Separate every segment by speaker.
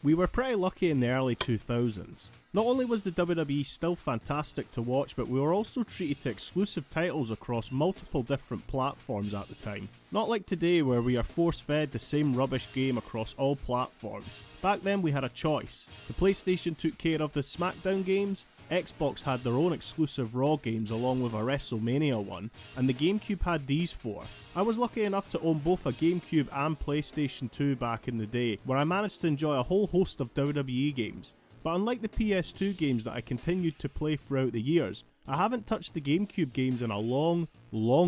Speaker 1: We were pretty lucky in the early 2000s. Not only was the WWE still fantastic to watch, but we were also treated to exclusive titles across multiple different platforms at the time. Not like today where we are force-fed the same rubbish game across all platforms. Back then we had a choice. The PlayStation took care of the SmackDown games, Xbox had their own exclusive Raw games along with a WrestleMania one, and the Gamecube had these four. I was lucky enough to own both a Gamecube and PlayStation 2 back in the day, where I managed to enjoy a whole host of WWE games. But unlike the PS2 games that I continued to play throughout the years, I haven't touched the Gamecube games in a long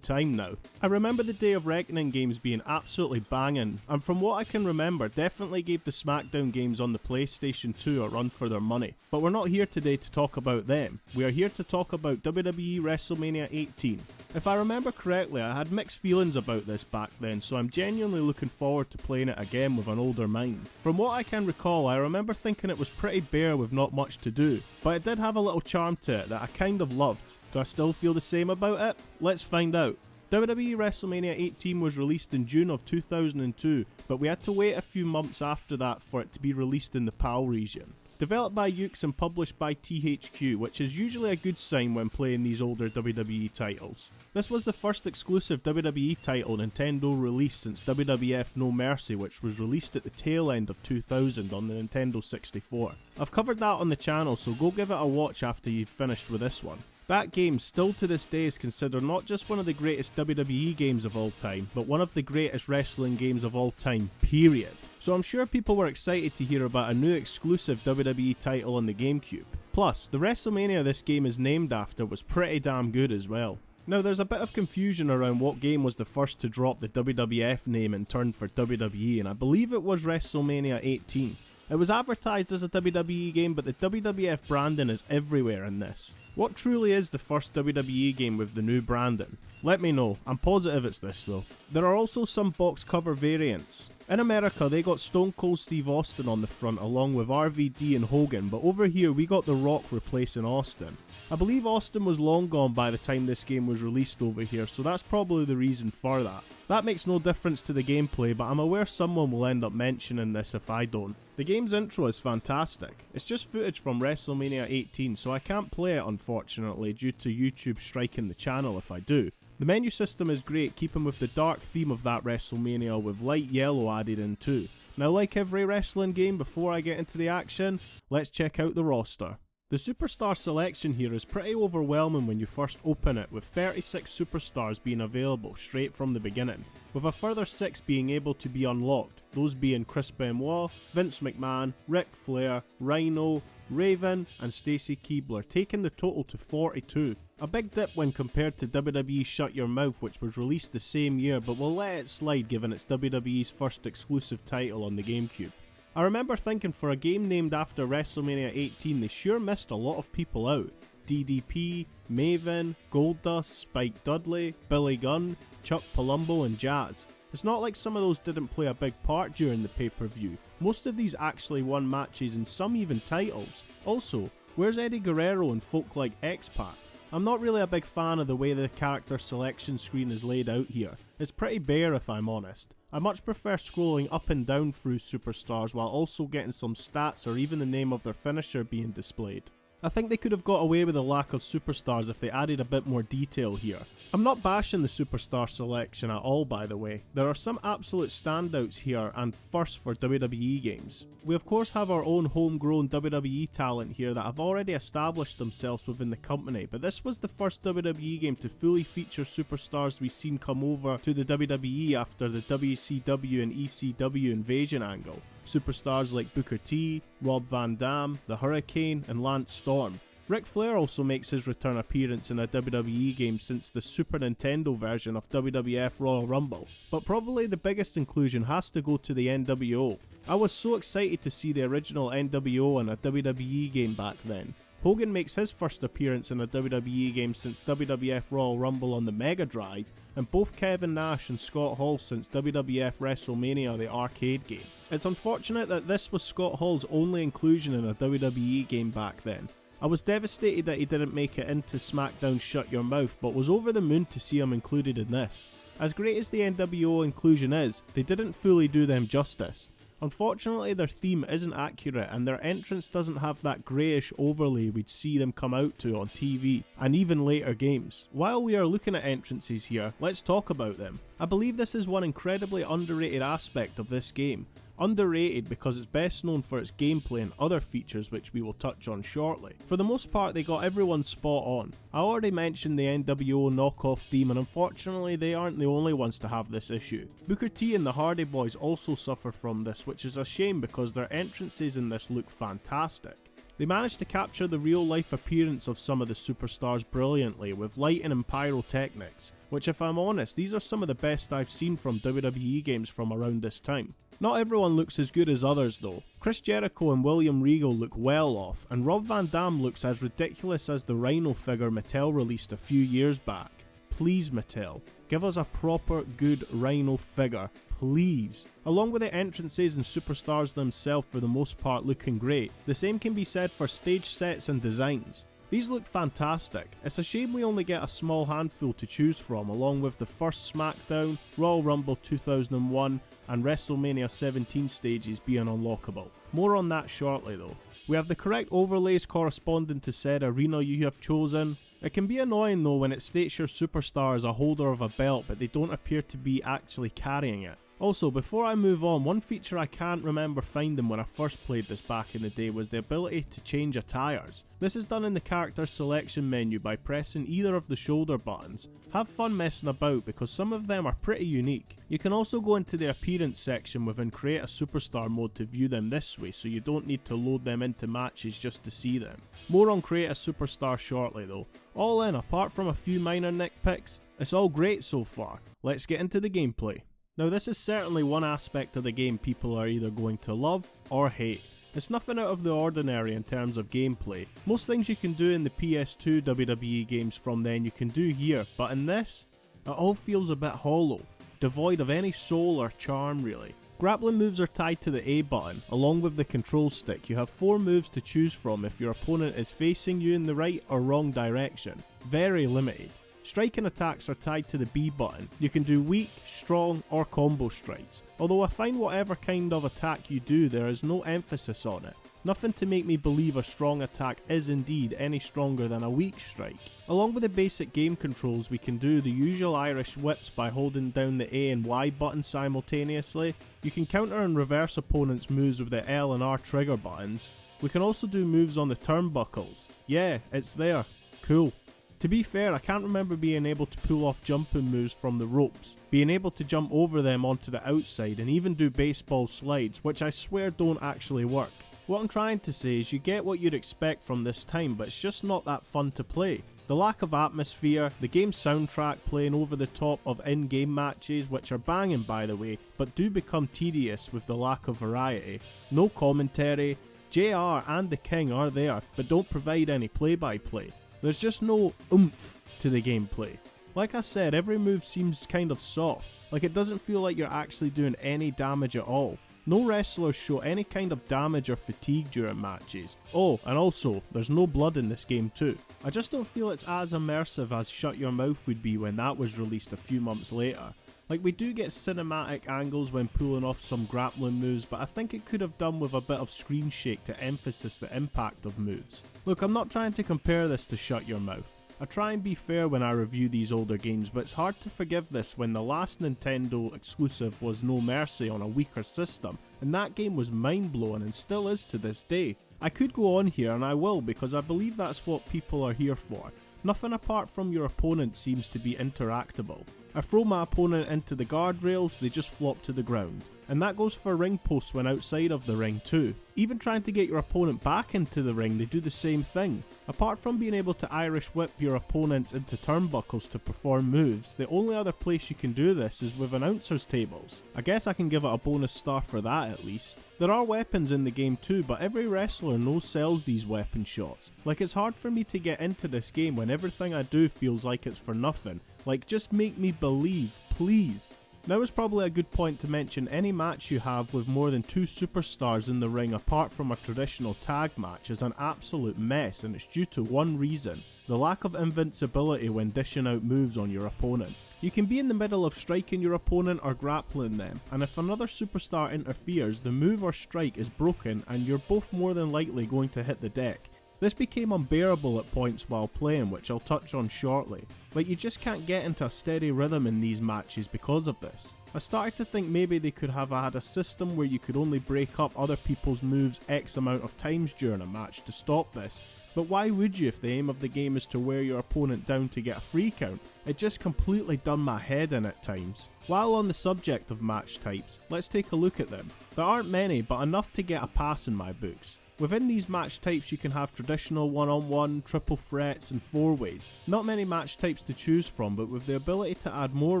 Speaker 1: time now. I remember the Day of Reckoning games being absolutely banging, and from what I can remember, definitely gave the SmackDown games on the PlayStation 2 a run for their money. But we're not here today to talk about them. We are here to talk about WWE Wrestlemania 18. If I remember correctly, I had mixed feelings about this back then, so I'm genuinely looking forward to playing it again with an older mind. From what I can recall, I remember thinking it was pretty bare with not much to do, but it did have a little charm to it that I kind of loved. Do I still feel the same about it? Let's find out. WWE Wrestlemania 18 was released in June of 2002, but we had to wait a few months after that for it to be released in the PAL region. Developed by Ukes and published by THQ, which is usually a good sign when playing these older WWE titles. This was the first exclusive WWE title Nintendo released since WWF No Mercy, which was released at the tail end of 2000 on the Nintendo 64. I've covered that on the channel, so go give it a watch after you've finished with this one. That game still to this day is considered not just one of the greatest WWE games of all time, but one of the greatest wrestling games of all time, period. So I'm sure people were excited to hear about a new exclusive WWE title on the Gamecube. Plus, the WrestleMania this game is named after was pretty damn good as well. Now there's a bit of confusion around what game was the first to drop the WWF name in turn for WWE, and I believe it was WrestleMania 18. It was advertised as a WWE game, but the WWF branding is everywhere in this. What truly is the first WWE game with the new branding? Let me know, I'm positive it's this though. There are also some box cover variants. In America they got Stone Cold Steve Austin on the front along with RVD and Hogan, but over here we got The Rock replacing Austin. I believe Austin was long gone by the time this game was released over here, so that's probably the reason for that. That makes no difference to the gameplay, but I'm aware someone will end up mentioning this if I don't. The game's intro is fantastic. It's just footage from WrestleMania 18, so I can't play it unfortunately due to YouTube striking the channel if I do. The menu system is great, keeping with the dark theme of that WrestleMania with light yellow added in too. Now like every wrestling game, before I get into the action, let's check out the roster. The superstar selection here is pretty overwhelming when you first open it, with 36 superstars being available straight from the beginning, with a further 6 being able to be unlocked, those being Chris Benoit, Vince McMahon, Ric Flair, Rhino, Raven and Stacy Keibler, taking the total to 42. A big dip when compared to WWE Shut Your Mouth, which was released the same year, but we'll let it slide given it's WWE's first exclusive title on the Gamecube. I remember thinking for a game named after WrestleMania 18 they sure missed a lot of people out. DDP, Maven, Goldust, Spike Dudley, Billy Gunn, Chuck Palumbo and Jazz. It's not like some of those didn't play a big part during the pay-per-view. Most of these actually won matches and some even titles. Also, where's Eddie Guerrero and folk like X-Pac? I'm not really a big fan of the way the character selection screen is laid out here. It's pretty bare if I'm honest. I much prefer scrolling up and down through superstars while also getting some stats or even the name of their finisher being displayed. I think they could have got away with the lack of superstars if they added a bit more detail here. I'm not bashing the superstar selection at all, by the way. There are some absolute standouts here and firsts for WWE games. We of course have our own homegrown WWE talent here that have already established themselves within the company, but this was the first WWE game to fully feature superstars we've seen come over to the WWE after the WCW and ECW invasion angle. Superstars like Booker T, Rob Van Dam, The Hurricane and Lance Storm. Ric Flair also makes his return appearance in a WWE game since the Super Nintendo version of WWF Royal Rumble, but probably the biggest inclusion has to go to the NWO. I was so excited to see the original NWO in a WWE game back then. Hogan makes his first appearance in a WWE game since WWF Royal Rumble on the Mega Drive, and both Kevin Nash and Scott Hall since WWF WrestleMania the arcade game. It's unfortunate that this was Scott Hall's only inclusion in a WWE game back then. I was devastated that he didn't make it into SmackDown Shut Your Mouth, but was over the moon to see him included in this. As great as the NWO inclusion is, they didn't fully do them justice. Unfortunately, their theme isn't accurate and their entrance doesn't have that greyish overlay we'd see them come out to on TV and even later games. While we are looking at entrances here, let's talk about them. I believe this is one incredibly underrated aspect of this game. Underrated because it's best known for its gameplay and other features which we will touch on shortly. For the most part, they got everyone spot on. I already mentioned the NWO knockoff theme, and unfortunately they aren't the only ones to have this issue. Booker T and the Hardy Boys also suffer from this, which is a shame because their entrances in this look fantastic. They managed to capture the real life appearance of some of the superstars brilliantly with lighting and pyrotechnics, which if I'm honest, these are some of the best I've seen from WWE games from around this time. Not everyone looks as good as others though. Chris Jericho and William Regal look well off, and Rob Van Dam looks as ridiculous as the Rhino figure Mattel released a few years back. Please Mattel, give us a proper good Rhino figure, please. Along with the entrances and superstars themselves for the most part looking great, the same can be said for stage sets and designs. These look fantastic. It's a shame we only get a small handful to choose from, along with the first SmackDown, Royal Rumble 2001 and WrestleMania 17 stages being unlockable. More on that shortly though. We have the correct overlays corresponding to said arena you have chosen. It can be annoying though when it states your superstar is a holder of a belt but they don't appear to be actually carrying it. Also, before I move on, one feature I can't remember finding when I first played this back in the day was the ability to change attires. This is done in the character selection menu by pressing either of the shoulder buttons. Have fun messing about because some of them are pretty unique. You can also go into the appearance section within Create a Superstar mode to view them this way, so you don't need to load them into matches just to see them. More on Create a Superstar shortly though. All in, apart from a few minor nitpicks, it's all great so far. Let's get into the gameplay. Now this is certainly one aspect of the game people are either going to love or hate. It's nothing out of the ordinary in terms of gameplay. Most things you can do in the PS2 WWE games from then you can do here, but in this, it all feels a bit hollow, devoid of any soul or charm really. Grappling moves are tied to the A button, along with the control stick. You have 4 moves to choose from if your opponent is facing you in the right or wrong direction. Very limited. Striking attacks are tied to the B button. You can do weak, strong or combo strikes. Although I find whatever kind of attack you do there is no emphasis on it. Nothing to make me believe a strong attack is indeed any stronger than a weak strike. Along with the basic game controls we can do the usual Irish whips by holding down the A and Y buttons simultaneously. You can counter and reverse opponents' moves with the L and R trigger buttons. We can also do moves on the turnbuckles. Yeah, it's there. Cool. To be fair, I can't remember being able to pull off jumping moves from the ropes, being able to jump over them onto the outside and even do baseball slides, which I swear don't actually work. What I'm trying to say is you get what you'd expect from this time, but it's just not that fun to play. The lack of atmosphere, the game's soundtrack playing over the top of in-game matches, which are banging by the way, but do become tedious with the lack of variety. No commentary, JR and the King are there, but don't provide any play-by-play. There's just no oomph to the gameplay. Like I said, every move seems kind of soft, like it doesn't feel like you're actually doing any damage at all. No wrestlers show any kind of damage or fatigue during matches. Oh, and also, there's no blood in this game too. I just don't feel it's as immersive as Shut Your Mouth would be when that was released a few months later. Like we do get cinematic angles when pulling off some grappling moves, but I think it could have done with a bit of screen shake to emphasize the impact of moves. Look, I'm not trying to compare this to Shut Your Mouth. I try and be fair when I review these older games, but it's hard to forgive this when the last Nintendo exclusive was No Mercy on a weaker system, and that game was mind-blowing and still is to this day. I could go on here and I will because I believe that's what people are here for. Nothing apart from your opponent seems to be interactable. I throw my opponent into the guardrails, they just flop to the ground. And that goes for ring posts when outside of the ring too. Even trying to get your opponent back into the ring, they do the same thing. Apart from being able to Irish whip your opponents into turnbuckles to perform moves, the only other place you can do this is with announcers tables. I guess I can give it a bonus star for that at least. There are weapons in the game too, but every wrestler sells these weapon shots. Like it's hard for me to get into this game when everything I do feels like it's for nothing. Like just make me believe, please. Now is probably a good point to mention any match you have with more than 2 superstars in the ring apart from a traditional tag match is an absolute mess, and it's due to one reason: the lack of invincibility when dishing out moves on your opponent. You can be in the middle of striking your opponent or grappling them, and if another superstar interferes, the move or strike is broken and you're both more than likely going to hit the deck. This became unbearable at points while playing, which I'll touch on shortly. Like, you just can't get into a steady rhythm in these matches because of this. I started to think maybe they could have had a system where you could only break up other people's moves X amount of times during a match to stop this, but why would you if the aim of the game is to wear your opponent down to get a free count? It just completely done my head in at times. While on the subject of match types, let's take a look at them. There aren't many, but enough to get a pass in my books. Within these match types you can have traditional one-on-one, triple threats and four-ways. Not many match types to choose from, but with the ability to add more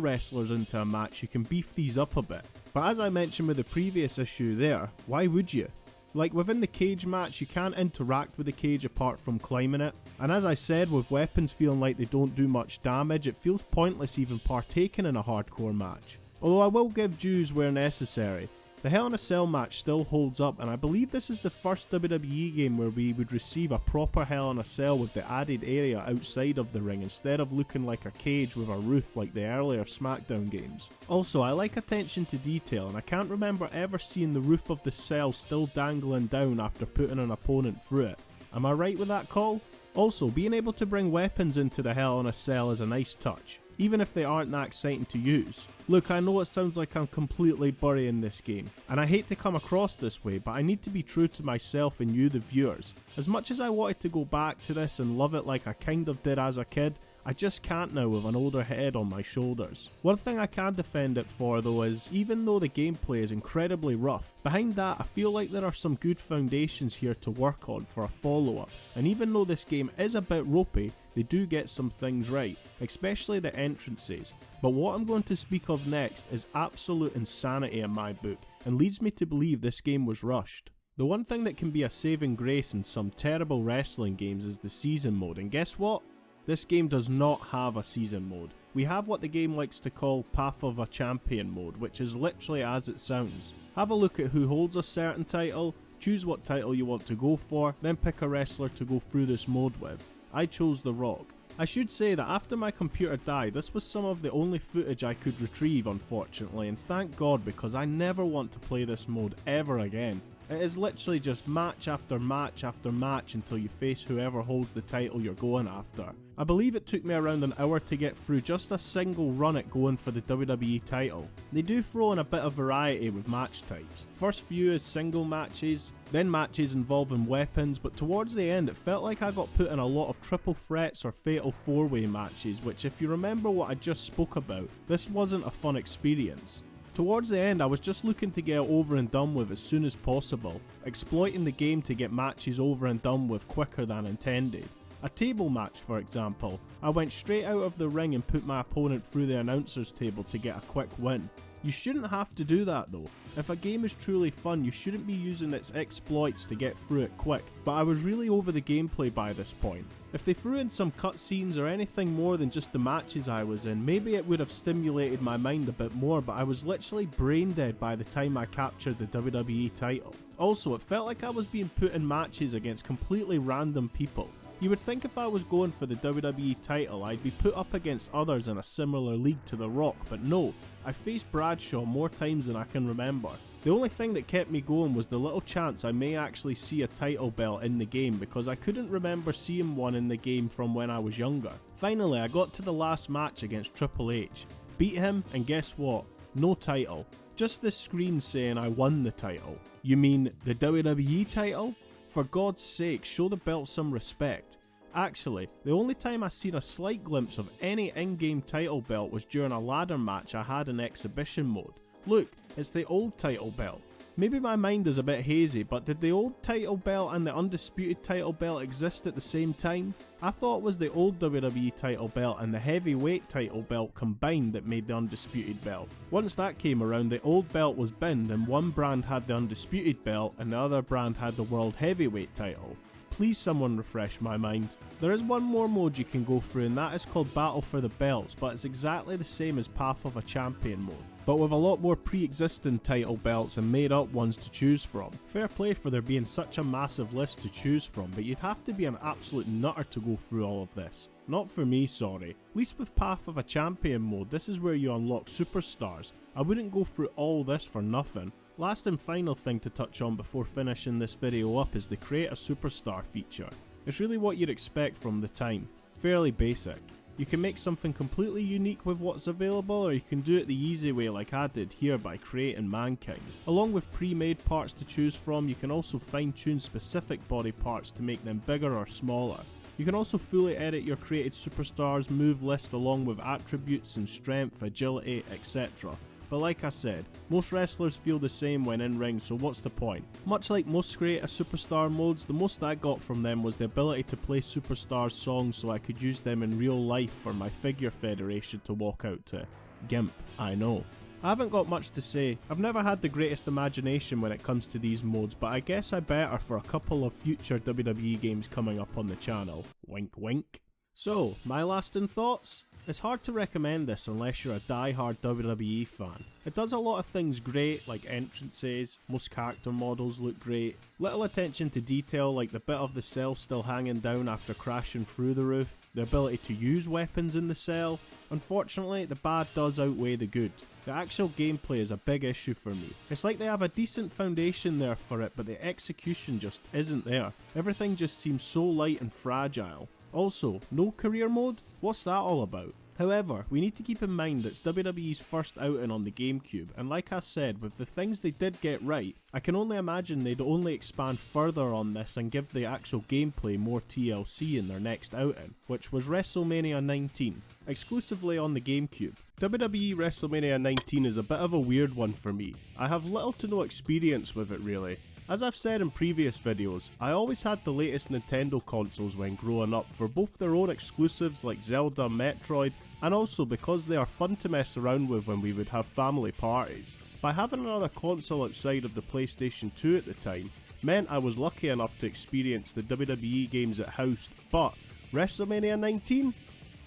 Speaker 1: wrestlers into a match you can beef these up a bit. But as I mentioned with the previous issue there, why would you? Like within the cage match you can't interact with the cage apart from climbing it, and as I said, with weapons feeling like they don't do much damage, it feels pointless even partaking in a hardcore match. Although I will give dues where necessary. The Hell in a Cell match still holds up, and I believe this is the first WWE game where we would receive a proper Hell in a Cell with the added area outside of the ring instead of looking like a cage with a roof like the earlier SmackDown games. Also, I like attention to detail, and I can't remember ever seeing the roof of the cell still dangling down after putting an opponent through it. Am I right with that call? Also, being able to bring weapons into the Hell in a Cell is a nice touch, even if they aren't that exciting to use. Look, I know it sounds like I'm completely burying this game, and I hate to come across this way, but I need to be true to myself and you the viewers. As much as I wanted to go back to this and love it like I kind of did as a kid, I just can't now with an older head on my shoulders. One thing I can defend it for though is, even though the gameplay is incredibly rough, behind that I feel like there are some good foundations here to work on for a follow-up, and even though this game is a bit ropey, they do get some things right, especially the entrances. But what I'm going to speak of next is absolute insanity in my book, and leads me to believe this game was rushed. The one thing that can be a saving grace in some terrible wrestling games is the season mode, and guess what? This game does not have a season mode. We have what the game likes to call Path of a Champion mode, which is literally as it sounds. Have a look at who holds a certain title, choose what title you want to go for, then pick a wrestler to go through this mode with. I chose The Rock. I should say that after my computer died, this was some of the only footage I could retrieve, unfortunately, and thank God, because I never want to play this mode ever again. It is literally just match after match after match until you face whoever holds the title you're going after. I believe it took me around an hour to get through just a single run at going for the WWE title. They do throw in a bit of variety with match types. First few is single matches, then matches involving weapons, but towards the end it felt like I got put in a lot of triple threats or fatal four-way matches, which if you remember what I just spoke about, this wasn't a fun experience. Towards the end I was just looking to get it over and done with as soon as possible, exploiting the game to get matches over and done with quicker than intended. A table match for example, I went straight out of the ring and put my opponent through the announcer's table to get a quick win. You shouldn't have to do that though. If a game is truly fun, you shouldn't be using its exploits to get through it quick, but I was really over the gameplay by this point. If they threw in some cutscenes or anything more than just the matches I was in, maybe it would have stimulated my mind a bit more, but I was literally brain dead by the time I captured the WWE title. Also, it felt like I was being put in matches against completely random people. You would think if I was going for the WWE title, I'd be put up against others in a similar league to The Rock, but no, I faced Bradshaw more times than I can remember. The only thing that kept me going was the little chance I may actually see a title belt in the game, because I couldn't remember seeing one in the game from when I was younger. Finally, I got to the last match against Triple H, beat him, and guess what? No title. Just this screen saying I won the title. You mean the WWE title? For God's sake, show the belt some respect. Actually, the only time I seen a slight glimpse of any in-game title belt was during a ladder match I had in exhibition mode. Look, it's the old title belt. Maybe my mind is a bit hazy, but did the old title belt and the undisputed title belt exist at the same time? I thought it was the old WWE title belt and the heavyweight title belt combined that made the undisputed belt. Once that came around, the old belt was binned and one brand had the undisputed belt and the other brand had the world heavyweight title. Please someone refresh my mind. There is one more mode you can go through, and that is called Battle for the Belts, but it's exactly the same as Path of a Champion mode. but with a lot more pre-existing title belts and made up ones to choose from. Fair play for there being such a massive list to choose from, but you'd have to be an absolute nutter to go through all of this. Not for me, sorry. At least with Path of a Champion mode, this is where you unlock superstars. I wouldn't go through all this for nothing. Last and final thing to touch on before finishing this video up is the Create a Superstar feature. It's really what you'd expect from the time. Fairly basic. You can make something completely unique with what's available, or you can do it the easy way like I did here by creating Mankind. Along with pre-made parts to choose from, you can also fine-tune specific body parts to make them bigger or smaller. You can also fully edit your created superstars move list along with attributes and strength, agility, etc. But like I said, most wrestlers feel the same when in ring, so what's the point? Much like most Create a Superstar modes, the most I got from them was the ability to play superstars songs so I could use them in real life for my figure federation to walk out to. Gimp, I know. I haven't got much to say. I've never had the greatest imagination when it comes to these modes, but I guess I better for a couple of future WWE games coming up on the channel. Wink wink. So, my lasting thoughts? It's hard to recommend this unless you're a die-hard WWE fan. It does a lot of things great, like entrances, most character models look great, little attention to detail like the bit of the cell still hanging down after crashing through the roof, the ability to use weapons in the cell. Unfortunately, the bad does outweigh the good. The actual gameplay is a big issue for me. It's like they have a decent foundation there for it, but the execution just isn't there. Everything just seems so light and fragile. Also, no career mode? What's that all about? However, we need to keep in mind it's WWE's first outing on the Gamecube, and like I said, with the things they did get right, I can only imagine they'd only expand further on this and give the actual gameplay more TLC in their next outing, which was WrestleMania 19, exclusively on the Gamecube. WWE Wrestlemania 19 is a bit of a weird one for me. I have little to no experience with it really. As I've said in previous videos, I always had the latest Nintendo consoles when growing up for both their own exclusives like Zelda, Metroid, and also because they are fun to mess around with when we would have family parties. By having another console outside of the PlayStation 2 at the time, meant I was lucky enough to experience the WWE games it housed, but WrestleMania 19?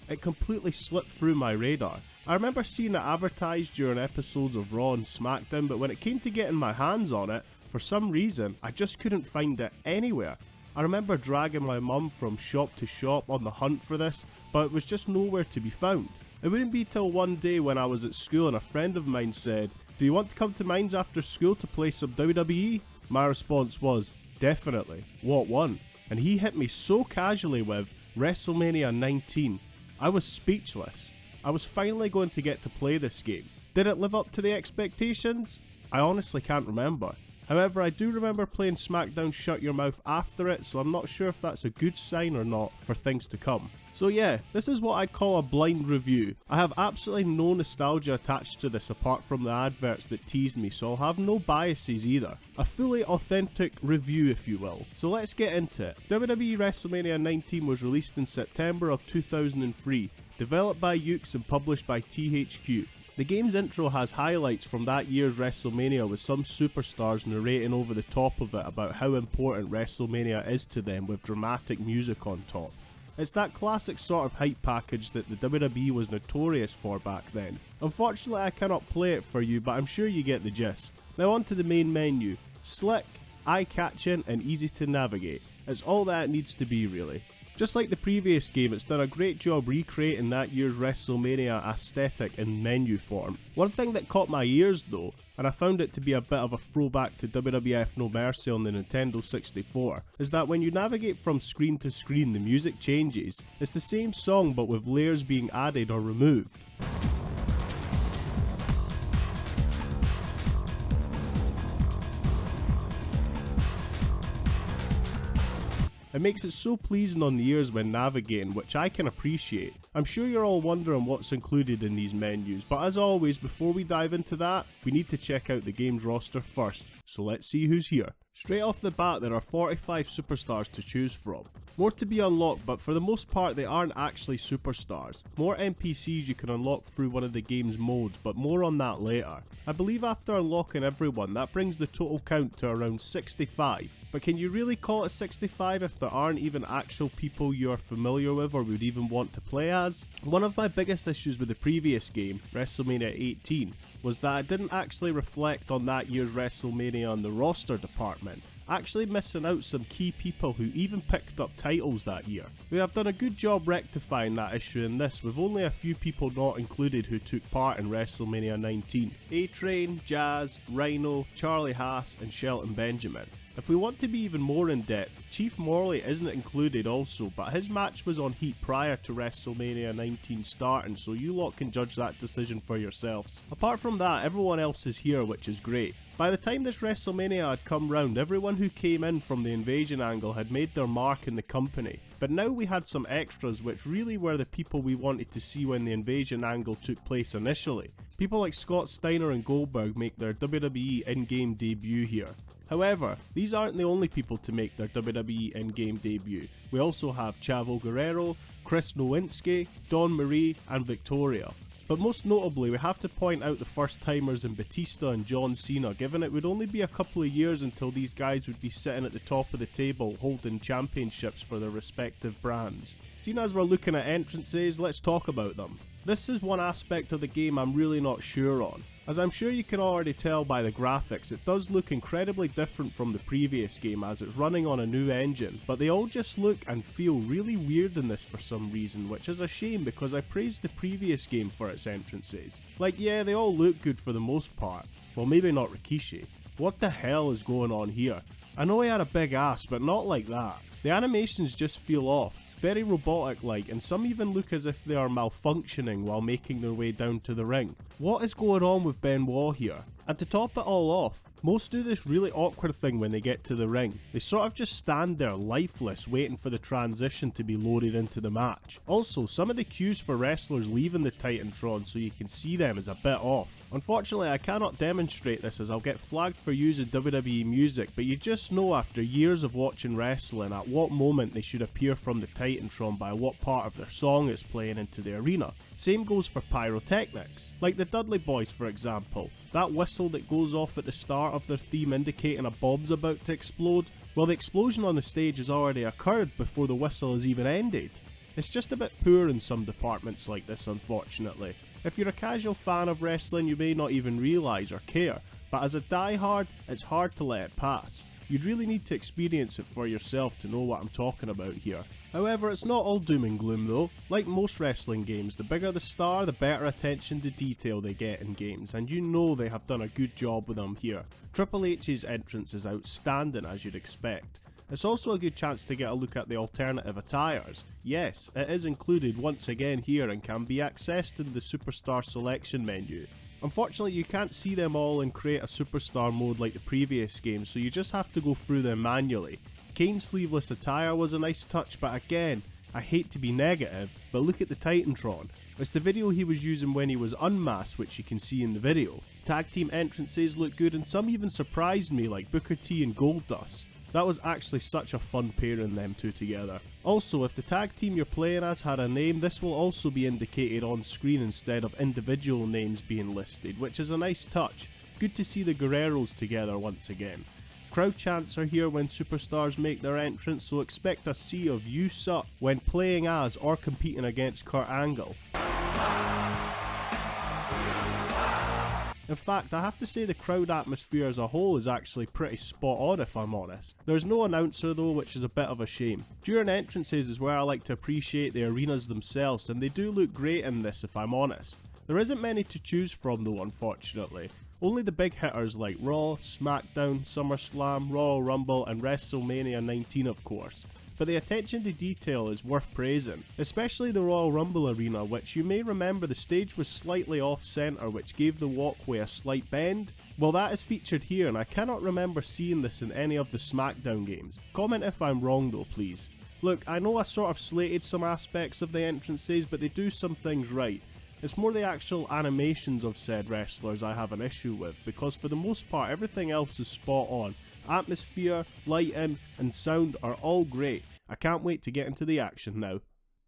Speaker 1: It completely slipped through my radar. I remember seeing it advertised during episodes of Raw and SmackDown, but when it came to getting my hands on it, for some reason, I just couldn't find it anywhere. I remember dragging my mum from shop to shop on the hunt for this, but it was just nowhere to be found. It wouldn't be till one day when I was at school and a friend of mine said, "Do you want to come to mine's after school to play some WWE?" My response was, "Definitely. What one?" And he hit me so casually with WrestleMania 19. I was speechless. I was finally going to get to play this game. Did it live up to the expectations? I honestly can't remember. However, I do remember playing SmackDown Shut Your Mouth after it, so I'm not sure if that's a good sign or not for things to come. So yeah, this is what I'd call a blind review. I have absolutely no nostalgia attached to this apart from the adverts that teased me, so I'll have no biases either. A fully authentic review if you will. So let's get into it. WWE WrestleMania 19 was released in September of 2003, developed by Yuke's and published by THQ. The game's intro has highlights from that year's WrestleMania with some superstars narrating over the top of it about how important WrestleMania is to them with dramatic music on top. It's that classic sort of hype package that the WWE was notorious for back then. Unfortunately I cannot play it for you, but I'm sure you get the gist. Now on to the main menu. Slick, eye-catching and easy to navigate. It's all that it needs to be really. Just like the previous game, it's done a great job recreating that year's WrestleMania aesthetic in menu form. One thing that caught my ears though, and I found it to be a bit of a throwback to WWF No Mercy on the Nintendo 64, is that when you navigate from screen to screen the music changes. It's the same song but with layers being added or removed. It makes it so pleasing on the ears when navigating, which I can appreciate. I'm sure you're all wondering what's included in these menus, but as always, before we dive into that, we need to check out the game's roster first, so let's see who's here. Straight off the bat, there are 45 superstars to choose from. More to be unlocked, but for the most part they aren't actually superstars. More NPCs you can unlock through one of the game's modes, but more on that later. I believe after unlocking everyone, that brings the total count to around 65. But can you really call it 65 if there aren't even actual people you are familiar with or would even want to play as? One of my biggest issues with the previous game, WrestleMania 18, was that it didn't actually reflect on that year's WrestleMania on the roster department, actually missing out some key people who even picked up titles that year. They have done a good job rectifying that issue in this, with only a few people not included who took part in WrestleMania 19. A-Train, Jazz, Rhino, Charlie Haas and Shelton Benjamin. If we want to be even more in depth, Chief Morley isn't included also, but his match was on Heat prior to WrestleMania 19 starting, so you lot can judge that decision for yourselves. Apart from that, everyone else is here, which is great. By the time this WrestleMania had come round, everyone who came in from the invasion angle had made their mark in the company, but now we had some extras which really were the people we wanted to see when the invasion angle took place initially. People like Scott Steiner and Goldberg make their WWE in-game debut here. However, these aren't the only people to make their WWE in-game debut. We also have Chavo Guerrero, Chris Nowinski, Dawn Marie and Victoria. But most notably, we have to point out the first timers in Batista and John Cena, given it would only be a couple of years until these guys would be sitting at the top of the table holding championships for their respective brands. Seeing as we're looking at entrances, let's talk about them. This is one aspect of the game I'm really not sure on. As I'm sure you can already tell by the graphics, it does look incredibly different from the previous game as it's running on a new engine, but they all just look and feel really weird in this for some reason, which is a shame because I praised the previous game for its entrances. Like, yeah, they all look good for the most part. Well, maybe not Rikishi. What the hell is going on here? I know he had a big ass, but not like that. The animations just feel off. Very robotic-like, and some even look as if they are malfunctioning while making their way down to the ring. What is going on with Benoit here? And to top it all off, most do this really awkward thing when they get to the ring. They sort of just stand there lifeless waiting for the transition to be loaded into the match. Also, some of the cues for wrestlers leaving the Titantron so you can see them is a bit off. Unfortunately, I cannot demonstrate this as I'll get flagged for using WWE music, but you just know after years of watching wrestling at what moment they should appear from the Titantron by what part of their song is playing into the arena. Same goes for pyrotechnics. Like the Dudley Boys for example. That whistle that goes off at the start of their theme indicating a bomb's about to explode, well, the explosion on the stage has already occurred before the whistle has even ended. It's just a bit poor in some departments like this, unfortunately. If you're a casual fan of wrestling, you may not even realise or care, but as a diehard, it's hard to let it pass. You'd really need to experience it for yourself to know what I'm talking about here. However, it's not all doom and gloom though. Like most wrestling games, the bigger the star, the better attention to detail they get in games, and you know they have done a good job with them here. Triple H's entrance is outstanding as you'd expect. It's also a good chance to get a look at the alternative attires. Yes, it is included once again here and can be accessed in the Superstar selection menu. Unfortunately, you can't see them all and create a Superstar mode like the previous game, so you just have to go through them manually. Kane's sleeveless attire was a nice touch, but again, I hate to be negative, but look at the Titantron. It's the video he was using when he was unmasked, which you can see in the video. Tag team entrances look good and some even surprised me, like Booker T and Goldust. That was actually such a fun pairing, them two together. Also, if the tag team you're playing as had a name, this will also be indicated on screen instead of individual names being listed, which is a nice touch. Good to see the Guerreros together once again. Crowd chants are here when superstars make their entrance, so expect a sea of "You suck" when playing as or competing against Kurt Angle. In fact, I have to say the crowd atmosphere as a whole is actually pretty spot on if I'm honest. There's no announcer though, which is a bit of a shame. During entrances is where I like to appreciate the arenas themselves, and they do look great in this if I'm honest. There isn't many to choose from though, unfortunately. Only the big hitters like Raw, SmackDown, SummerSlam, Royal Rumble and WrestleMania 19 of course. But the attention to detail is worth praising, especially the Royal Rumble arena, which you may remember the stage was slightly off centre, which gave the walkway a slight bend. Well, that is featured here and I cannot remember seeing this in any of the SmackDown games. Comment if I'm wrong though, please. Look, I know I sort of slated some aspects of the entrances, but they do some things right. It's more the actual animations of said wrestlers I have an issue with, because for the most part everything else is spot on, Atmosphere, lighting, and sound are all great. I can't wait to get into the action now.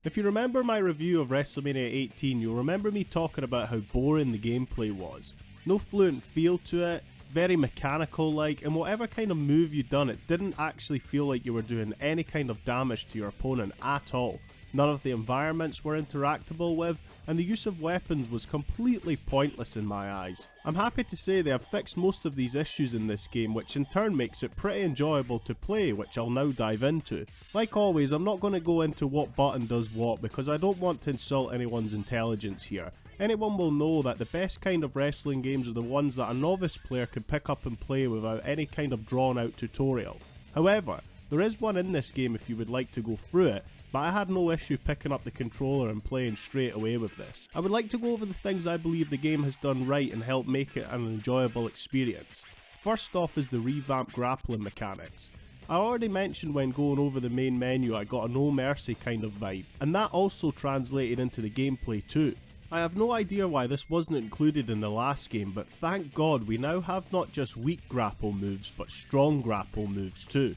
Speaker 1: If you remember my review of WrestleMania 18, you'll remember me talking about how boring the gameplay was. No fluent feel to it, very mechanical like, and whatever kind of move you done, it didn't actually feel like you were doing any kind of damage to your opponent at all. None of the environments were interactable with, and the use of weapons was completely pointless in my eyes. I'm happy to say they have fixed most of these issues in this game, which in turn makes it pretty enjoyable to play, which I'll now dive into. Like always, I'm not going to go into what button does what because I don't want to insult anyone's intelligence here. Anyone will know that the best kind of wrestling games are the ones that a novice player can pick up and play without any kind of drawn out tutorial. However, there is one in this game if you would like to go through it, but I had no issue picking up the controller and playing straight away with this. I would like to go over the things I believe the game has done right and help make it an enjoyable experience. First off is the revamped grappling mechanics. I already mentioned when going over the main menu I got a no mercy kind of vibe, and that also translated into the gameplay too. I have no idea why this wasn't included in the last game, but thank God we now have not just weak grapple moves but strong grapple moves too.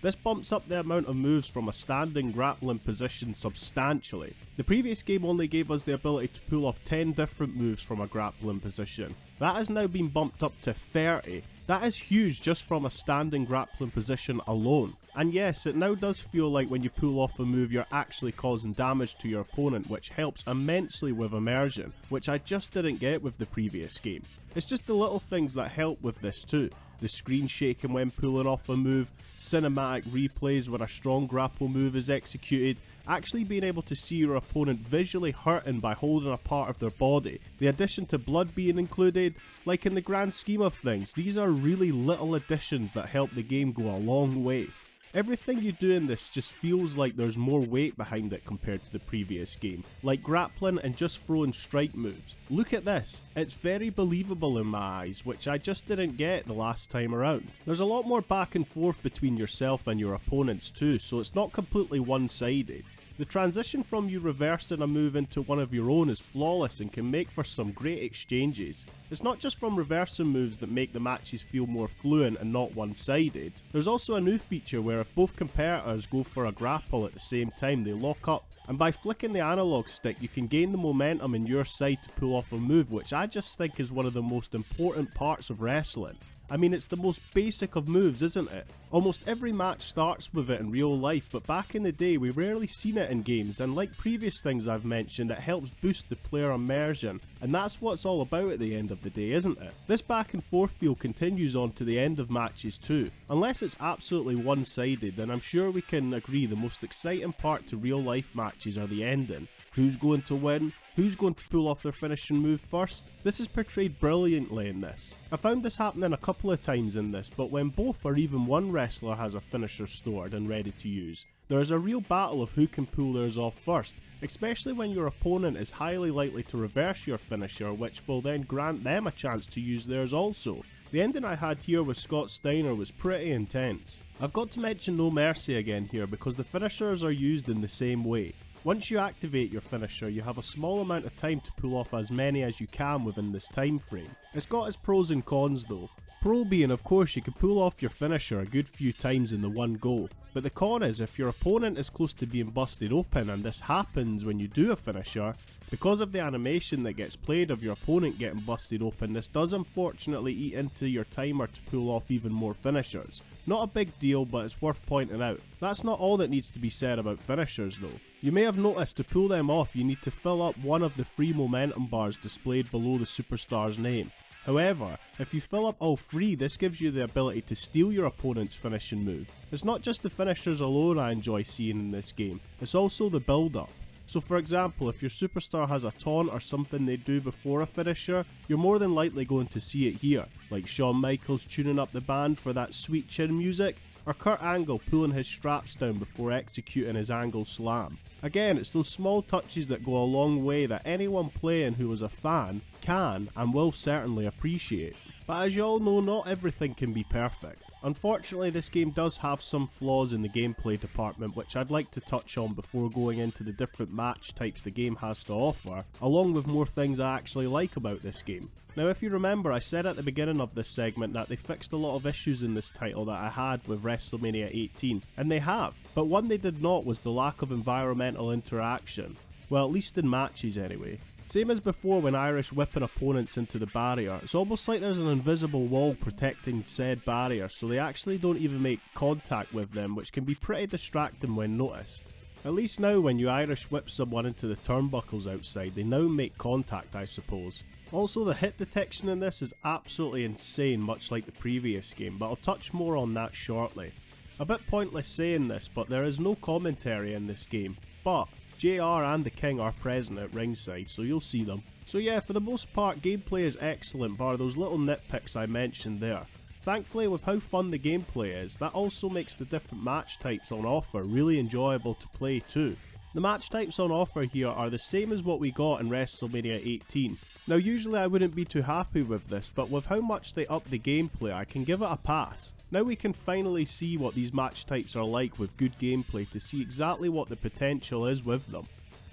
Speaker 1: This bumps up the amount of moves from a standing grappling position substantially. The previous game only gave us the ability to pull off 10 different moves from a grappling position. That has now been bumped up to 30. That is huge just from a standing grappling position alone. And yes, it now does feel like when you pull off a move you're actually causing damage to your opponent, which helps immensely with immersion, which I just didn't get with the previous game. It's just the little things that help with this too. The screen shaking when pulling off a move, cinematic replays when a strong grapple move is executed, actually being able to see your opponent visually hurting by holding a part of their body, the addition to blood being included. Like in the grand scheme of things, these are really little additions that help the game go a long way. Everything you do in this just feels like there's more weight behind it compared to the previous game, like grappling and just throwing strike moves. Look at this, it's very believable in my eyes, which I just didn't get the last time around. There's a lot more back and forth between yourself and your opponents too, so it's not completely one-sided. The transition from you reversing a move into one of your own is flawless and can make for some great exchanges. It's not just from reversing moves that make the matches feel more fluent and not one-sided. There's also a new feature where if both competitors go for a grapple at the same time they lock up, and by flicking the analog stick you can gain the momentum in your side to pull off a move, which I just think is one of the most important parts of wrestling. I mean, it's the most basic of moves, isn't it? Almost every match starts with it in real life, but back in the day we rarely seen it in games, and like previous things I've mentioned, it helps boost the player immersion, and that's what it's all about at the end of the day, isn't it? This back and forth feel continues on to the end of matches too. Unless it's absolutely one-sided, then I'm sure we can agree the most exciting part to real life matches are the ending. Who's going to win? Who's going to pull off their finishing move first? This is portrayed brilliantly in this. I found this happening a couple of times in this, but when both or even one wrestler has a finisher stored and ready to use, there is a real battle of who can pull theirs off first, especially when your opponent is highly likely to reverse your finisher, which will then grant them a chance to use theirs also. The ending I had here with Scott Steiner was pretty intense. I've got to mention No Mercy again here because the finishers are used in the same way. Once you activate your finisher, you have a small amount of time to pull off as many as you can within this time frame. It's got its pros and cons though. Pro being, of course, you can pull off your finisher a good few times in the one go, but the con is if your opponent is close to being busted open, and this happens when you do a finisher, because of the animation that gets played of your opponent getting busted open, this does unfortunately eat into your timer to pull off even more finishers. Not a big deal, but it's worth pointing out. That's not all that needs to be said about finishers though. You may have noticed to pull them off you need to fill up one of the 3 momentum bars displayed below the superstar's name. However, if you fill up all 3, this gives you the ability to steal your opponent's finishing move. It's not just the finishers alone I enjoy seeing in this game, it's also the build up. So for example, if your superstar has a taunt or something they do before a finisher, you're more than likely going to see it here, like Shawn Michaels tuning up the band for that sweet chin music, or Kurt Angle pulling his straps down before executing his angle slam. Again, it's those small touches that go a long way that anyone playing who is a fan can and will certainly appreciate. But as you all know, not everything can be perfect. Unfortunately, this game does have some flaws in the gameplay department which I'd like to touch on before going into the different match types the game has to offer, along with more things I actually like about this game. Now if you remember, I said at the beginning of this segment that they fixed a lot of issues in this title that I had with WrestleMania 18, and they have, but one they did not was the lack of environmental interaction. Well, at least in matches anyway. Same as before when Irish whipping opponents into the barrier, it's almost like there's an invisible wall protecting said barrier, so they actually don't even make contact with them, which can be pretty distracting when noticed. At least now when you Irish whip someone into the turnbuckles outside, they now make contact, I suppose. Also, the hit detection in this is absolutely insane, much like the previous game, but I'll touch more on that shortly. A bit pointless saying this, but there is no commentary in this game, but JR and the King are present at ringside, so you'll see them. So yeah, for the most part, gameplay is excellent bar those little nitpicks I mentioned there. Thankfully, with how fun the gameplay is, that also makes the different match types on offer really enjoyable to play too. The match types on offer here are the same as what we got in WrestleMania 18. Now usually I wouldn't be too happy with this, but with how much they up the gameplay I can give it a pass. Now we can finally see what these match types are like with good gameplay to see exactly what the potential is with them.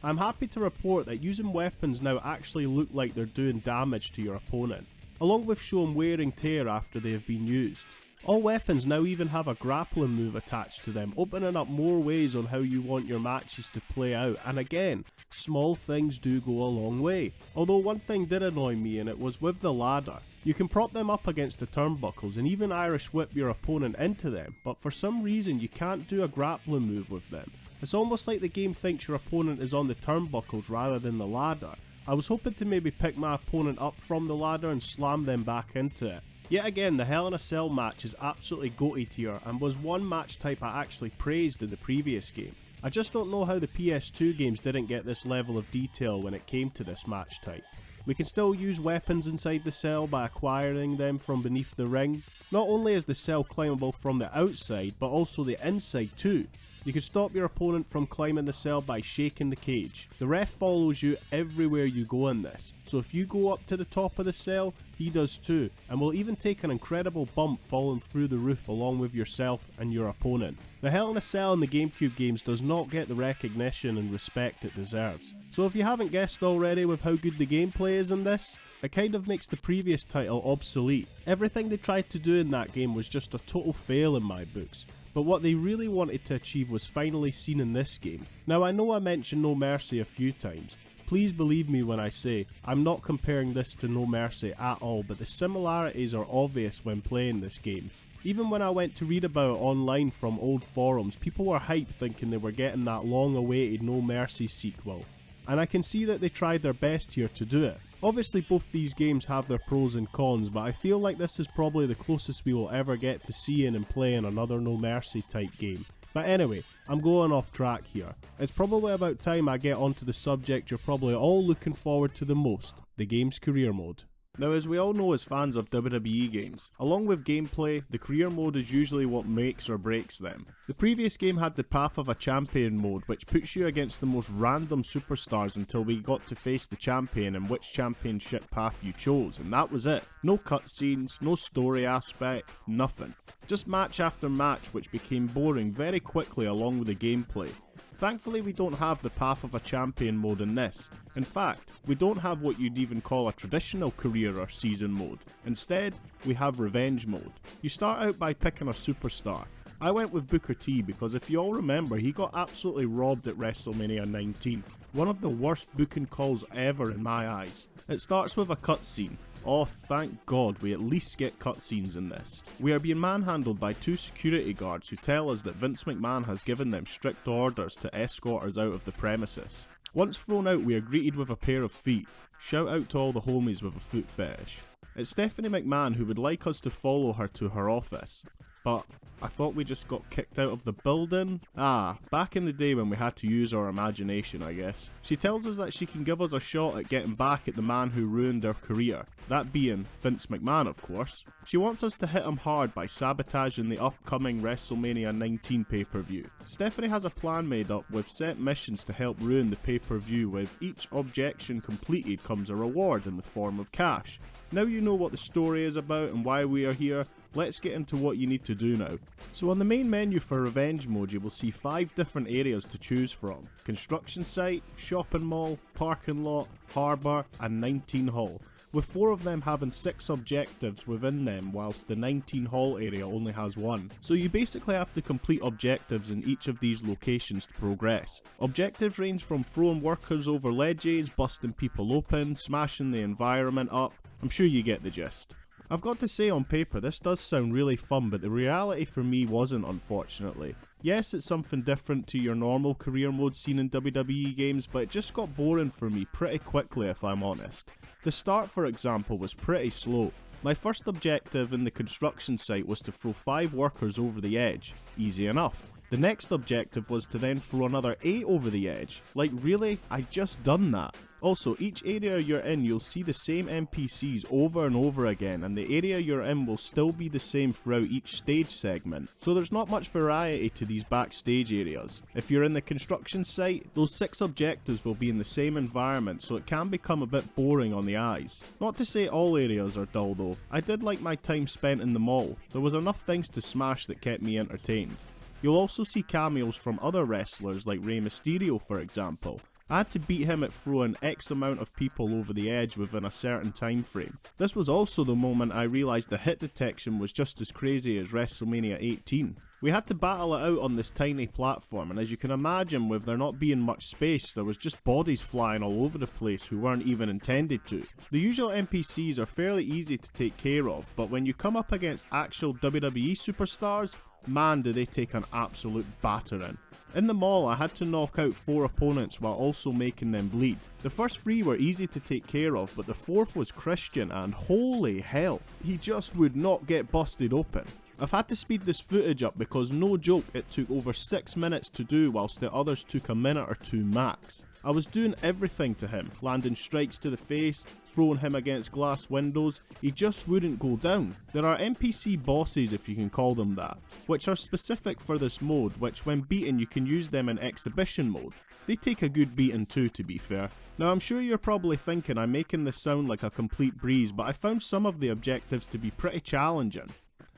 Speaker 1: I'm happy to report that using weapons now actually look like they're doing damage to your opponent, along with showing wear and tear after they have been used. All weapons now even have a grappling move attached to them, opening up more ways on how you want your matches to play out, and again, small things do go a long way. Although one thing did annoy me, and it was with the ladder. You can prop them up against the turnbuckles and even Irish whip your opponent into them, but for some reason you can't do a grappling move with them. It's almost like the game thinks your opponent is on the turnbuckles rather than the ladder. I was hoping to maybe pick my opponent up from the ladder and slam them back into it. Yet again, the Hell in a Cell match is absolutely goated tier and was one match type I actually praised in the previous game. I just don't know how the PS2 games didn't get this level of detail when it came to this match type. We can still use weapons inside the cell by acquiring them from beneath the ring. Not only is the cell climbable from the outside, but also the inside too. You can stop your opponent from climbing the cell by shaking the cage. The ref follows you everywhere you go in this, so if you go up to the top of the cell, he does too, and will even take an incredible bump falling through the roof along with yourself and your opponent. The Hell in a Cell in the Gamecube games does not get the recognition and respect it deserves. So if you haven't guessed already with how good the gameplay is in this, it kind of makes the previous title obsolete. Everything they tried to do in that game was just a total fail in my books. But what they really wanted to achieve was finally seen in this game. Now I know I mentioned No Mercy a few times. Please believe me when I say, I'm not comparing this to No Mercy at all, but the similarities are obvious when playing this game. Even when I went to read about it online from old forums, people were hyped thinking they were getting that long awaited No Mercy sequel. And I can see that they tried their best here to do it. Obviously both these games have their pros and cons, but I feel like this is probably the closest we will ever get to seeing and playing another No Mercy type game. But anyway, I'm going off track here. It's probably about time I get onto the subject you're probably all looking forward to the most, the game's career mode. Now as we all know as fans of WWE games, along with gameplay, the career mode is usually what makes or breaks them. The previous game had the Path of a Champion mode, which puts you against the most random superstars until we got to face the champion and which championship path you chose, and that was it. No cutscenes, no story aspect, nothing. Just match after match, which became boring very quickly along with the gameplay. Thankfully we don't have the Path of a Champion mode in this. In fact, we don't have what you'd even call a traditional career or season mode. Instead, we have Revenge mode. You start out by picking a superstar. I went with Booker T because if you all remember, he got absolutely robbed at WrestleMania 19. One of the worst booking calls ever in my eyes. It starts with a cutscene. Oh, thank God we at least get cutscenes in this. We are being manhandled by two security guards who tell us that Vince McMahon has given them strict orders to escort us out of the premises. Once thrown out, we are greeted with a pair of feet. Shout out to all the homies with a foot fetish. It's Stephanie McMahon who would like us to follow her to her office. but I thought we just got kicked out of the building? Ah, back in the day when we had to use our imagination, I guess. She tells us that she can give us a shot at getting back at the man who ruined our career, that being Vince McMahon, of course. She wants us to hit him hard by sabotaging the upcoming WrestleMania 19 pay-per-view. Stephanie has a plan made up with set missions to help ruin the pay-per-view. With each objection completed comes a reward in the form of cash. Now you know what the story is about and why we are here, let's get into what you need to do now. So on the main menu for Revenge Mode you will see 5 different areas to choose from. Construction site, shopping mall, parking lot, harbour and 19 hall, with 4 of them having 6 objectives within them, whilst the 19 hall area only has 1. So you basically have to complete objectives in each of these locations to progress. Objectives range from throwing workers over ledges, busting people open, smashing the environment up. I'm sure you get the gist. I've got to say, on paper this does sound really fun, but the reality for me wasn't, unfortunately. Yes, it's something different to your normal career mode seen in WWE games, but it just got boring for me pretty quickly if I'm honest. The start, for example, was pretty slow. My first objective in the construction site was to throw 5 workers over the edge. Easy enough. The next objective was to then throw another 8 over the edge. Like really? I just done that. Also, each area you're in you'll see the same NPCs over and over again, and the area you're in will still be the same throughout each stage segment, so there's not much variety to these backstage areas. If you're in the construction site, those 6 objectives will be in the same environment, so it can become a bit boring on the eyes. Not to say all areas are dull though, I did like my time spent in the mall. There was enough things to smash that kept me entertained. You'll also see cameos from other wrestlers like Rey Mysterio, for example. I had to beat him at throwing X amount of people over the edge within a certain time frame. This was also the moment I realised the hit detection was just as crazy as WrestleMania 18. We had to battle it out on this tiny platform, and as you can imagine, with there not being much space, there was just bodies flying all over the place who weren't even intended to. The usual NPCs are fairly easy to take care of, but when you come up against actual WWE superstars, man do they take an absolute battering. In the mall I had to knock out 4 opponents while also making them bleed. The first 3 were easy to take care of, but the 4th was Christian, and holy hell, he just would not get busted open. I've had to speed this footage up because no joke it took over 6 minutes to do whilst the others took a minute or 2 max. I was doing everything to him, landing strikes to the face, throwing him against glass windows, he just wouldn't go down. There are NPC bosses, if you can call them that, which are specific for this mode, which when beaten you can use them in exhibition mode. They take a good beating too, to be fair. Now I'm sure you're probably thinking I'm making this sound like a complete breeze, but I found some of the objectives to be pretty challenging.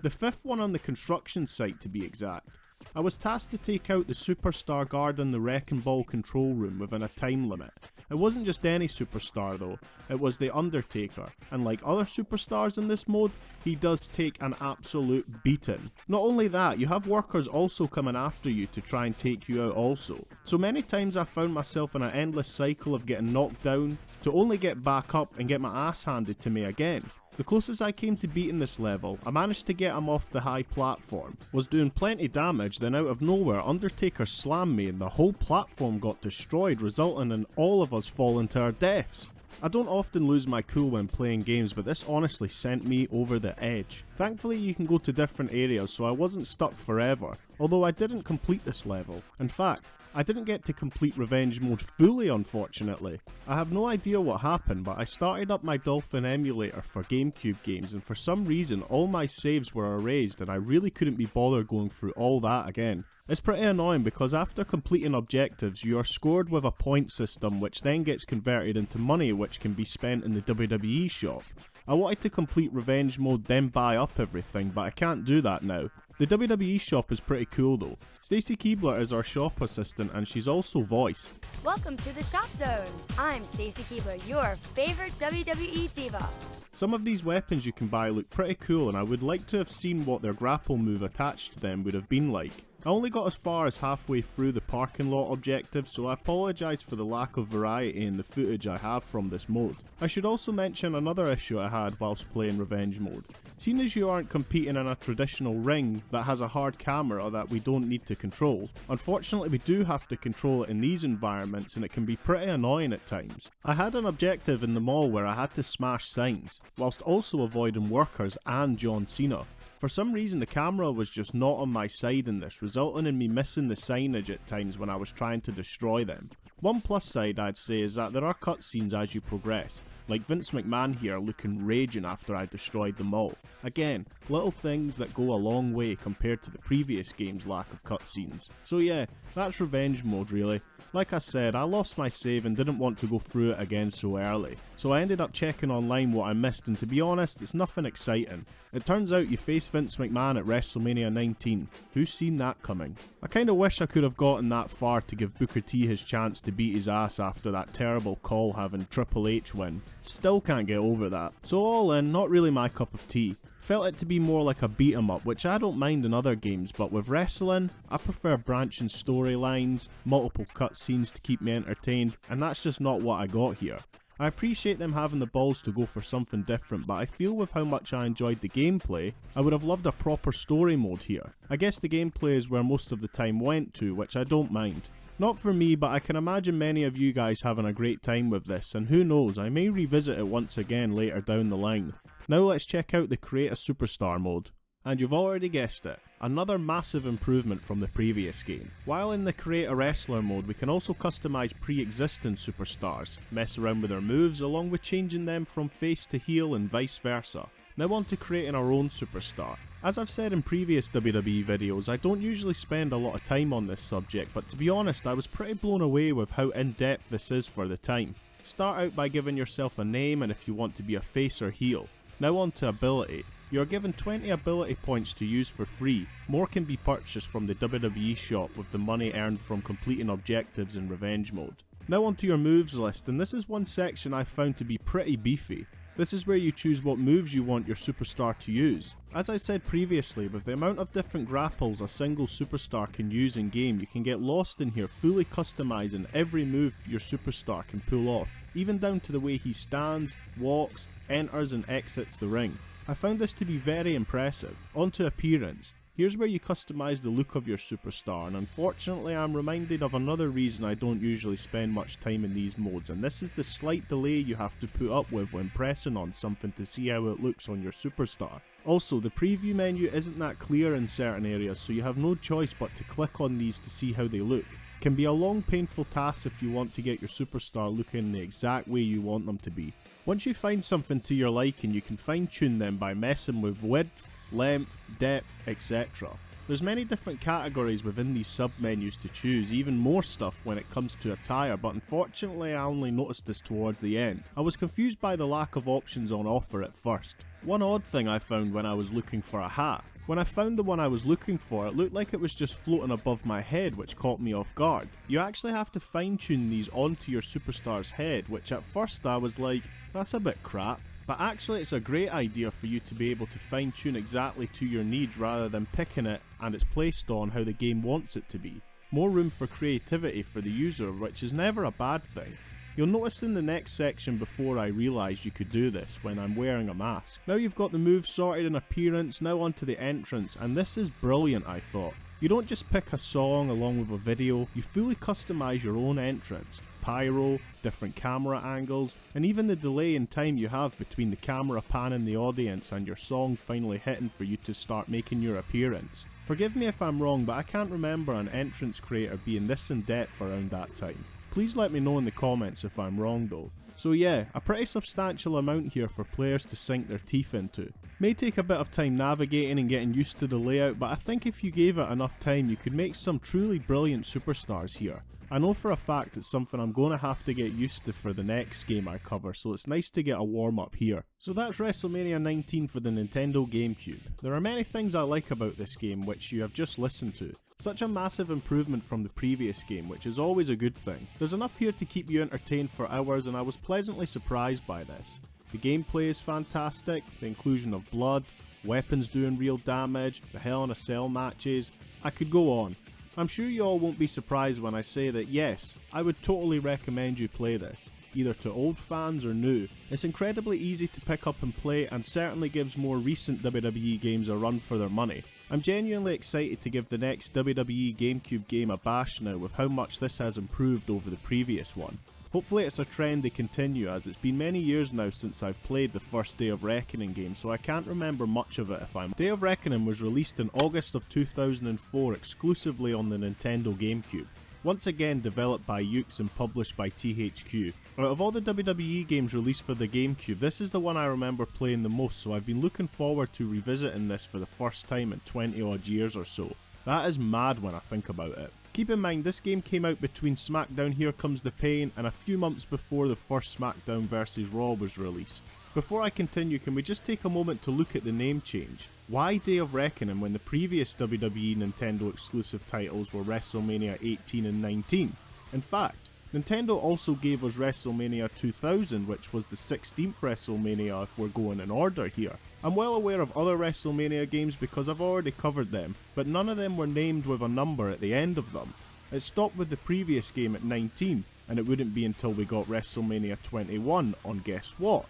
Speaker 1: The 5th one on the construction site to be exact. I was tasked to take out the superstar guarding the Wrecking Ball control room within a time limit. It wasn't just any superstar though, it was the Undertaker, and like other superstars in this mode, he does take an absolute beating. Not only that, you have workers also coming after you to try and take you out also. So many times I found myself in an endless cycle of getting knocked down, to only get back up and get my ass handed to me again. The closest I came to beating this level, I managed to get him off the high platform, was doing plenty damage, then out of nowhere Undertaker slammed me and the whole platform got destroyed, resulting in all of us falling to our deaths. I don't often lose my cool when playing games, but this honestly sent me over the edge. Thankfully you can go to different areas, so I wasn't stuck forever, although I didn't complete this level. In fact, I didn't get to complete Revenge Mode fully, unfortunately. I have no idea what happened, but I started up my Dolphin emulator for Gamecube games, and for some reason all my saves were erased and I really couldn't be bothered going through all that again. It's pretty annoying because after completing objectives you are scored with a point system which then gets converted into money which can be spent in the WWE shop. I wanted to complete Revenge Mode then buy up everything, but I can't do that now. The WWE shop is pretty cool though. Stacey Keebler is our shop assistant and she's also voiced.
Speaker 2: Welcome to the Shop Zone. I'm Stacey Keebler, your favorite WWE diva.
Speaker 1: Some of these weapons you can buy look pretty cool and I would like to have seen what their grapple move attached to them would have been like. I only got as far as halfway through the parking lot objective, so I apologise for the lack of variety in the footage I have from this mode. I should also mention another issue I had whilst playing Revenge Mode. Seeing as you aren't competing in a traditional ring that has a hard camera that we don't need to control, unfortunately we do have to control it in these environments and it can be pretty annoying at times. I had an objective in the mall where I had to smash signs, whilst also avoiding workers and John Cena. For some reason the camera was just not on my side in this, resulting in me missing the signage at times when I was trying to destroy them. One plus side I'd say is that there are cutscenes as you progress, like Vince McMahon here looking raging after I destroyed them all. Again, little things that go a long way compared to the previous game's lack of cutscenes. So yeah, that's revenge mode really. Like I said, I lost my save and didn't want to go through it again so early, so I ended up checking online what I missed, and to be honest, it's nothing exciting. It turns out you face Vince McMahon at WrestleMania 19. Who's seen that coming? I kinda wish I could have gotten that far to give Booker T his chance to beat his ass after that terrible call having Triple H win. Still can't get over that. So all in, not really my cup of tea. Felt it to be more like a beat 'em up, which I don't mind in other games, but with wrestling, I prefer branching storylines, multiple cutscenes to keep me entertained, and that's just not what I got here. I appreciate them having the balls to go for something different, but I feel with how much I enjoyed the gameplay, I would have loved a proper story mode here. I guess the gameplay is where most of the time went to, which I don't mind. Not for me, but I can imagine many of you guys having a great time with this, and who knows, I may revisit it once again later down the line. Now let's check out the Create a Superstar mode. And you've already guessed it, another massive improvement from the previous game. While in the Create a Wrestler mode, we can also customise pre-existing superstars, mess around with their moves along with changing them from face to heel and vice versa. Now on to creating our own superstar. As I've said in previous WWE videos, I don't usually spend a lot of time on this subject, but to be honest I was pretty blown away with how in-depth this is for the time. Start out by giving yourself a name and if you want to be a face or heel. Now on to ability. You are given 20 ability points to use for free. More can be purchased from the WWE shop with the money earned from completing objectives in revenge mode. Now on to your moves list, and this is one section I found to be pretty beefy. This is where you choose what moves you want your superstar to use. As I said previously, with the amount of different grapples a single superstar can use in game, you can get lost in here fully customising every move your superstar can pull off, even down to the way he stands, walks, enters and exits the ring. I found this to be very impressive. On to appearance. Here's where you customise the look of your superstar, and unfortunately I'm reminded of another reason I don't usually spend much time in these modes, and this is the slight delay you have to put up with when pressing on something to see how it looks on your superstar. Also, the preview menu isn't that clear in certain areas, so you have no choice but to click on these to see how they look. It can be a long painful task if you want to get your superstar looking the exact way you want them to be. Once you find something to your liking, you can fine tune them by messing with width, length, depth, etc. There's many different categories within these sub-menus to choose, even more stuff when it comes to attire, but unfortunately I only noticed this towards the end. I was confused by the lack of options on offer at first. One odd thing I found when I was looking for a hat. When I found the one I was looking for, it looked like it was just floating above my head, which caught me off guard. You actually have to fine tune these onto your superstar's head, which at first I was like, that's a bit crap. But actually it's a great idea for you to be able to fine tune exactly to your needs rather than picking it and it's placed on how the game wants it to be. More room for creativity for the user, which is never a bad thing. You'll notice in the next section before I realised you could do this when I'm wearing a mask. Now you've got the moves sorted in appearance, now onto the entrance, and this is brilliant I thought. You don't just pick a song along with a video, you fully customise your own entrance. Pyro, different camera angles, and even the delay in time you have between the camera panning the audience and your song finally hitting for you to start making your appearance. Forgive me if I'm wrong, but I can't remember an entrance creator being this in depth around that time. Please let me know in the comments if I'm wrong though. So yeah, a pretty substantial amount here for players to sink their teeth into. May take a bit of time navigating and getting used to the layout, but I think if you gave it enough time you could make some truly brilliant superstars here. I know for a fact it's something I'm going to have to get used to for the next game I cover, so it's nice to get a warm up here. So that's WrestleMania 19 for the Nintendo Gamecube. There are many things I like about this game which you have just listened to. Such a massive improvement from the previous game, which is always a good thing. There's enough here to keep you entertained for hours and I was pleasantly surprised by this. The gameplay is fantastic, the inclusion of blood, weapons doing real damage, the Hell in a Cell matches, I could go on. I'm sure you all won't be surprised when I say that yes, I would totally recommend you play this, either to old fans or new. It's incredibly easy to pick up and play and certainly gives more recent WWE games a run for their money. I'm genuinely excited to give the next WWE Gamecube game a bash now with how much this has improved over the previous one. Hopefully it's a trend they continue, as it's been many years now since I've played the first Day of Reckoning game, so I can't remember much of it if I'm... Day of Reckoning was released in August of 2004 exclusively on the Nintendo Gamecube. Once again developed by Yuke's and published by THQ. Out of all the WWE games released for the Gamecube, this is the one I remember playing the most, so I've been looking forward to revisiting this for the first time in 20 odd years or so. That is mad when I think about it. Keep in mind, this game came out between SmackDown Here Comes the Pain and a few months before the first SmackDown vs Raw was released. Before I continue, can we just take a moment to look at the name change? Why Day of Reckoning when the previous WWE Nintendo exclusive titles were WrestleMania 18 and 19? In fact, Nintendo also gave us WrestleMania 2000, which was the 16th WrestleMania if we're going in order here. I'm well aware of other WrestleMania games because I've already covered them, but none of them were named with a number at the end of them. It stopped with the previous game at 19, and it wouldn't be until we got WrestleMania 21 on guess what?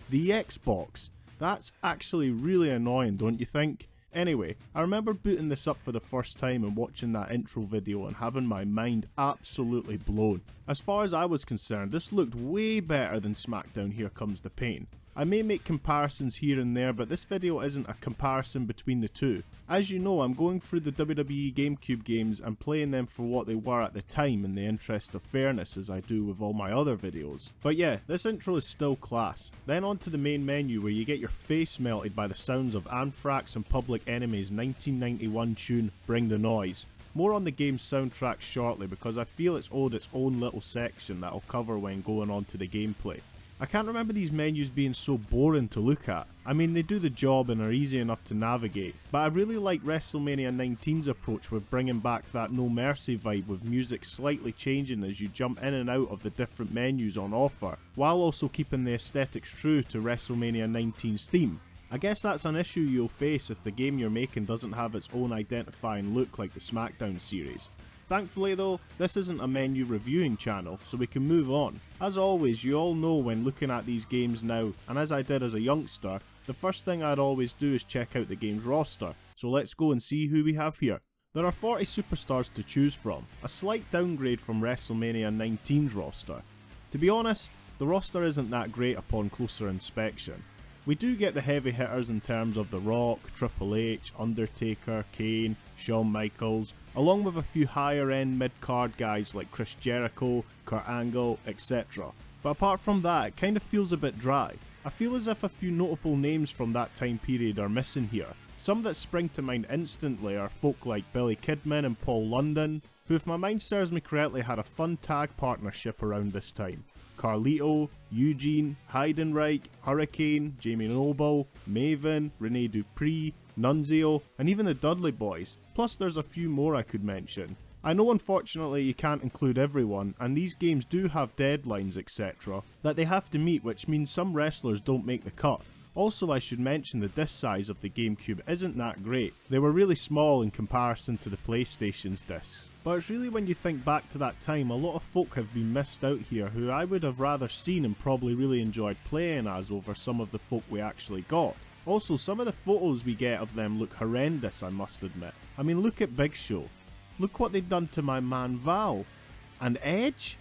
Speaker 1: The Xbox. That's actually really annoying, don't you think? Anyway, I remember booting this up for the first time and watching that intro video and having my mind absolutely blown. As far as I was concerned, this looked way better than SmackDown Here Comes the Pain. I may make comparisons here and there, but this video isn't a comparison between the two. As you know, I'm going through the WWE Gamecube games and playing them for what they were at the time in the interest of fairness, as I do with all my other videos. But yeah, this intro is still class. Then on to the main menu where you get your face melted by the sounds of Anthrax and Public Enemy's 1991 tune Bring the Noise. More on the game's soundtrack shortly because I feel it's owed its own little section that I'll cover when going on to the gameplay. I can't remember these menus being so boring to look at. I mean, they do the job and are easy enough to navigate, but I really like WrestleMania 19's approach with bringing back that No Mercy vibe with music slightly changing as you jump in and out of the different menus on offer, while also keeping the aesthetics true to WrestleMania 19's theme. I guess that's an issue you'll face if the game you're making doesn't have its own identifying look like the SmackDown series. Thankfully though, this isn't a menu reviewing channel, so we can move on. As always, you all know when looking at these games now, and as I did as a youngster, the first thing I'd always do is check out the game's roster, so let's go and see who we have here. There are 40 superstars to choose from, a slight downgrade from WrestleMania 19's roster. To be honest, the roster isn't that great upon closer inspection. We do get the heavy hitters in terms of The Rock, Triple H, Undertaker, Kane, Shawn Michaels, along with a few higher end mid-card guys like Chris Jericho, Kurt Angle, etc. But apart from that, it kind of feels a bit dry. I feel as if a few notable names from that time period are missing here. Some that spring to mind instantly are folk like Billy Kidman and Paul London, who if my mind serves me correctly had a fun tag partnership around this time. Carlito, Eugene, Heidenreich, Hurricane, Jamie Noble, Maven, Rene Dupree, Nunzio, and even the Dudley Boys. Plus there's a few more I could mention. I know unfortunately you can't include everyone, and these games do have deadlines etc. that they have to meet, which means some wrestlers don't make the cut. Also I should mention the disc size of the Gamecube isn't that great. They were really small in comparison to the PlayStation's discs. But it's really when you think back to that time, a lot of folk have been missed out here who I would have rather seen and probably really enjoyed playing as over some of the folk we actually got. Also, some of the photos we get of them look horrendous, I must admit. I mean, look at Big Show. Look what they've done to my man Val. And Edge?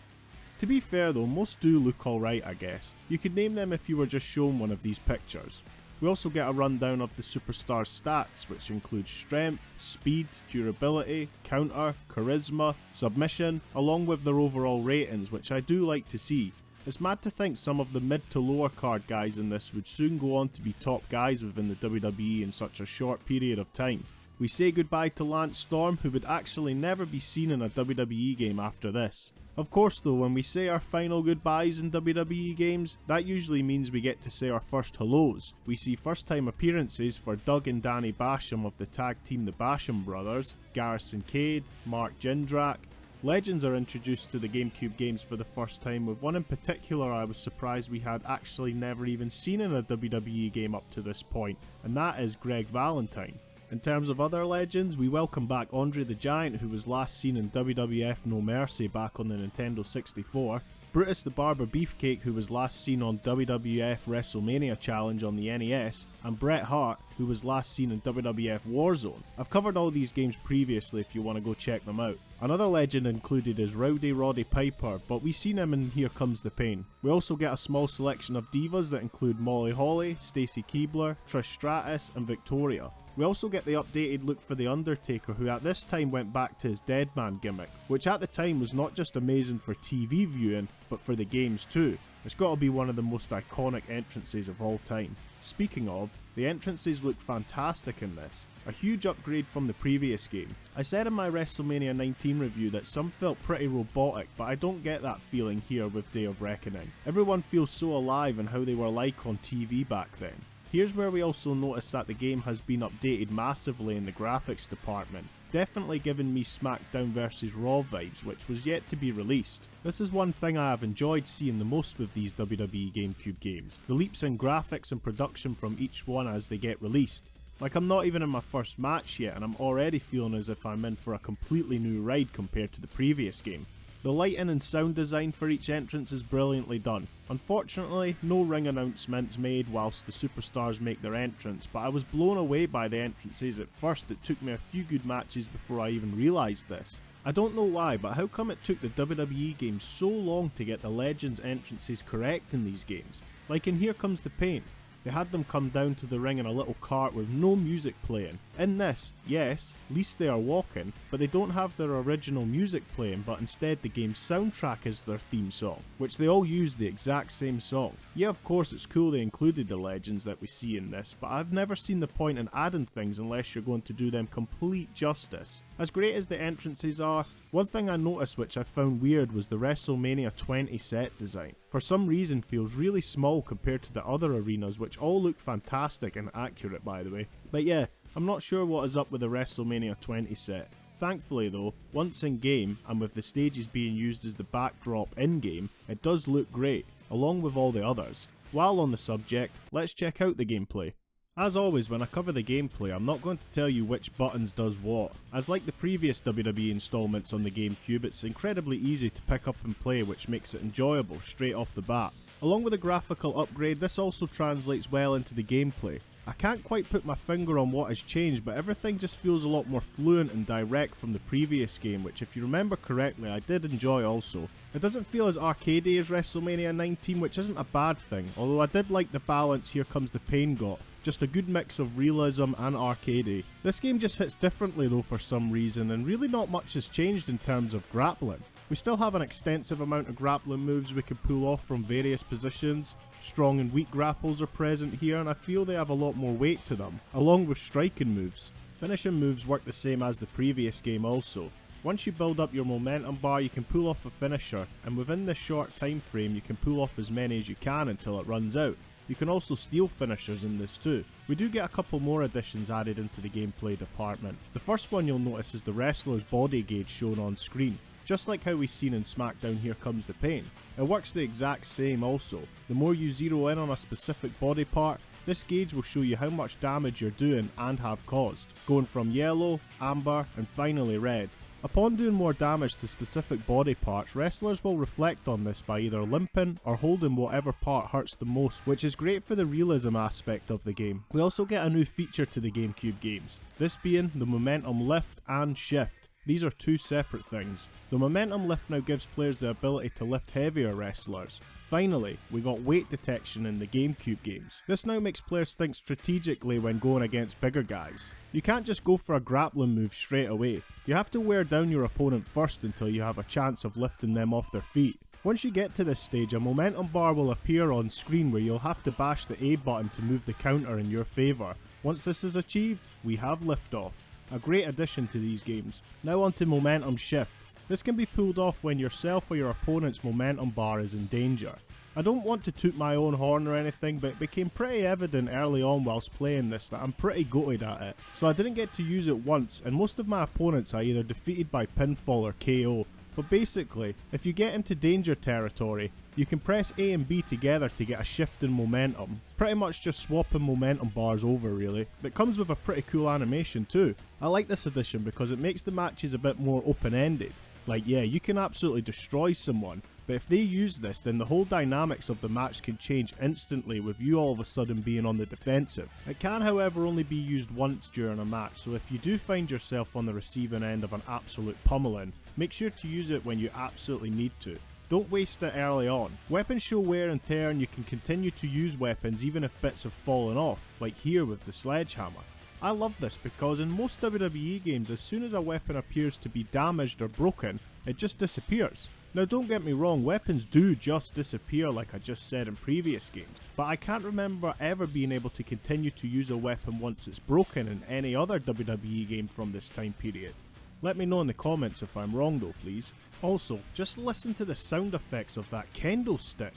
Speaker 1: To be fair though, most do look alright I guess. You could name them if you were just shown one of these pictures. We also get a rundown of the superstars' stats, which include strength, speed, durability, counter, charisma, submission, along with their overall ratings, which I do like to see. It's mad to think some of the mid to lower card guys in this would soon go on to be top guys within the WWE in such a short period of time. We say goodbye to Lance Storm, who would actually never be seen in a WWE game after this. Of course though, when we say our final goodbyes in WWE games, that usually means we get to say our first hellos. We see first time appearances for Doug and Danny Basham of the tag team the Basham Brothers, Garrison Cade, Mark Jindrak. Legends are introduced to the Gamecube games for the first time, with one in particular I was surprised we had actually never even seen in a WWE game up to this point, and that is Greg Valentine. In terms of other legends, we welcome back Andre the Giant, who was last seen in WWF No Mercy back on the Nintendo 64. Brutus the Barber Beefcake, who was last seen on WWF Wrestlemania Challenge on the NES, and Bret Hart, who was last seen in WWF Warzone. I've covered all these games previously if you want to go check them out. Another legend included is Rowdy Roddy Piper, but we've seen him in Here Comes the Pain. We also get a small selection of divas that include Molly Holly, Stacy Keibler, Trish Stratus, and Victoria. We also get the updated look for The Undertaker, who at this time went back to his Dead Man gimmick, which at the time was not just amazing for TV viewing, but for the games too. It's got to be one of the most iconic entrances of all time. Speaking of, the entrances look fantastic in this, a huge upgrade from the previous game. I said in my WrestleMania 19 review that some felt pretty robotic, but I don't get that feeling here with Day of Reckoning. Everyone feels so alive in how they were like on TV back then. Here's where we also notice that the game has been updated massively in the graphics department, definitely giving me SmackDown vs Raw vibes, which was yet to be released. This is one thing I have enjoyed seeing the most with these WWE Gamecube games, the leaps in graphics and production from each one as they get released. Like, I'm not even in my first match yet and I'm already feeling as if I'm in for a completely new ride compared to the previous game. The lighting and sound design for each entrance is brilliantly done. Unfortunately, no ring announcements made whilst the superstars make their entrance, but I was blown away by the entrances at first. It took me a few good matches before I even realised this. I don't know why, but how come it took the WWE games so long to get the Legends entrances correct in these games? Like in Here Comes the Pain. They had them come down to the ring in a little cart with no music playing. In this, yes, at least they are walking, but they don't have their original music playing, but instead the game's soundtrack is their theme song, which they all use the exact same song. Yeah, of course it's cool they included the legends that we see in this, but I've never seen the point in adding things unless you're going to do them complete justice. As great as the entrances are, one thing I noticed which I found weird was the WrestleMania 20 set design. For some reason feels really small compared to the other arenas, which all look fantastic and accurate by the way. But yeah, I'm not sure what is up with the WrestleMania 20 set. Thankfully though, once in game, and with the stages being used as the backdrop in game, it does look great, along with all the others. While on the subject, let's check out the gameplay. As always, when I cover the gameplay, I'm not going to tell you which buttons does what, as like the previous WWE installments on the Gamecube, it's incredibly easy to pick up and play, which makes it enjoyable straight off the bat. Along with a graphical upgrade, this also translates well into the gameplay. I can't quite put my finger on what has changed, but everything just feels a lot more fluent and direct from the previous game, which if you remember correctly, I did enjoy also. It doesn't feel as arcadey as WrestleMania 19, which isn't a bad thing, although I did like the balance Here Comes the Pain got. Just a good mix of realism and arcadey. This game just hits differently though for some reason, and really not much has changed in terms of grappling. We still have an extensive amount of grappling moves we can pull off from various positions. Strong and weak grapples are present here, and I feel they have a lot more weight to them, along with striking moves. Finishing moves work the same as the previous game also. Once you build up your momentum bar, you can pull off a finisher, and within this short time frame you can pull off as many as you can until it runs out. You can also steal finishers in this too. We do get a couple more additions added into the gameplay department. The first one you'll notice is the wrestler's body gauge shown on screen. Just like how we've seen in SmackDown Here Comes the Pain. It works the exact same also. The more you zero in on a specific body part, this gauge will show you how much damage you're doing and have caused, going from yellow, amber, and finally red. Upon doing more damage to specific body parts, wrestlers will reflect on this by either limping or holding whatever part hurts the most, which is great for the realism aspect of the game. We also get a new feature to the Gamecube games, this being the momentum lift and shift. These are two separate things. The momentum lift now gives players the ability to lift heavier wrestlers. Finally, we got weight detection in the Gamecube games. This now makes players think strategically when going against bigger guys. You can't just go for a grappling move straight away. You have to wear down your opponent first until you have a chance of lifting them off their feet. Once you get to this stage, a momentum bar will appear on screen where you'll have to bash the A button to move the counter in your favour. Once this is achieved, we have liftoff. A great addition to these games. Now on to momentum shift. This can be pulled off when yourself or your opponent's momentum bar is in danger. I don't want to toot my own horn or anything, but it became pretty evident early on whilst playing this that I'm pretty goated at it. So I didn't get to use it once, and most of my opponents I either defeated by pinfall or KO. But basically, if you get into danger territory, you can press A and B together to get a shift in momentum. Pretty much just swapping momentum bars over really. It comes with a pretty cool animation too. I like this addition because it makes the matches a bit more open-ended. Like yeah, you can absolutely destroy someone, but if they use this, then the whole dynamics of the match can change instantly with you all of a sudden being on the defensive. It can however only be used once during a match, so if you do find yourself on the receiving end of an absolute pummeling, make sure to use it when you absolutely need to. Don't waste it early on. Weapons show wear and tear and you can continue to use weapons even if bits have fallen off, like here with the sledgehammer. I love this because in most WWE games, as soon as a weapon appears to be damaged or broken, it just disappears. Now don't get me wrong, weapons do just disappear like I just said in previous games, but I can't remember ever being able to continue to use a weapon once it's broken in any other WWE game from this time period. Let me know in the comments if I'm wrong though, please. Also, just listen to the sound effects of that kendo stick.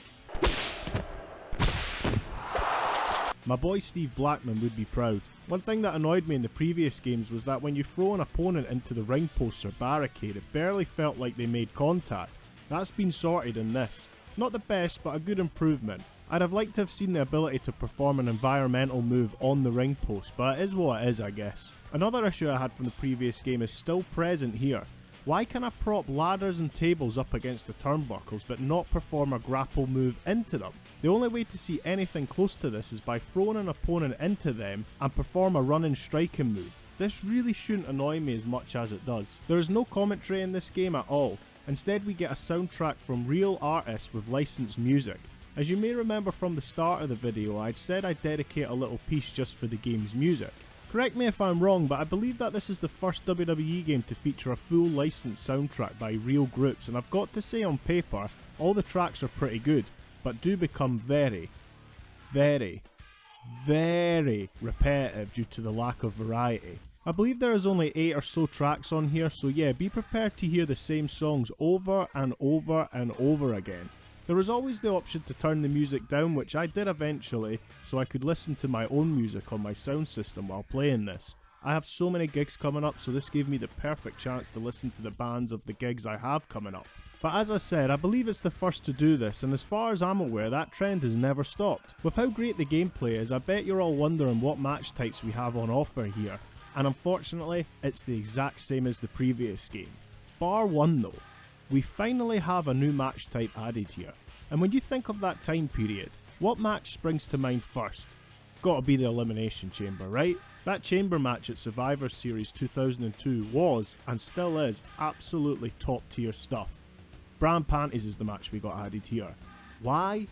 Speaker 1: My boy Steve Blackman would be proud. One thing that annoyed me in the previous games was that when you throw an opponent into the ring post or barricade, it barely felt like they made contact. That's been sorted in this. Not the best, but a good improvement. I'd have liked to have seen the ability to perform an environmental move on the ring post, but it is what it is, I guess. Another issue I had from the previous game is still present here. Why can I prop ladders and tables up against the turnbuckles but not perform a grapple move into them? The only way to see anything close to this is by throwing an opponent into them and perform a running striking move. This really shouldn't annoy me as much as it does. There is no commentary in this game at all. Instead we get a soundtrack from real artists with licensed music. As you may remember from the start of the video, I'd said I'd dedicate a little piece just for the game's music. Correct me if I'm wrong, but I believe that this is the first WWE game to feature a full licensed soundtrack by real groups, and I've got to say on paper, all the tracks are pretty good, but do become very repetitive due to the lack of variety. I believe there is only 8 or so tracks on here, so yeah, be prepared to hear the same songs over and over and over again. There was always the option to turn the music down, which I did eventually, so I could listen to my own music on my sound system while playing this. I have so many gigs coming up, so this gave me the perfect chance to listen to the bands of the gigs I have coming up. But as I said, I believe it's the first to do this, and as far as I'm aware, that trend has never stopped. With how great the gameplay is, I bet you're all wondering what match types we have on offer here, and unfortunately, it's the exact same as the previous game. Bar one though. We finally have a new match type added here, and when you think of that time period, what match springs to mind first? Gotta be the Elimination Chamber, right? That chamber match at Survivor Series 2002 was, and still is, absolutely top tier stuff. Bran Panties is the match we got added here. Why?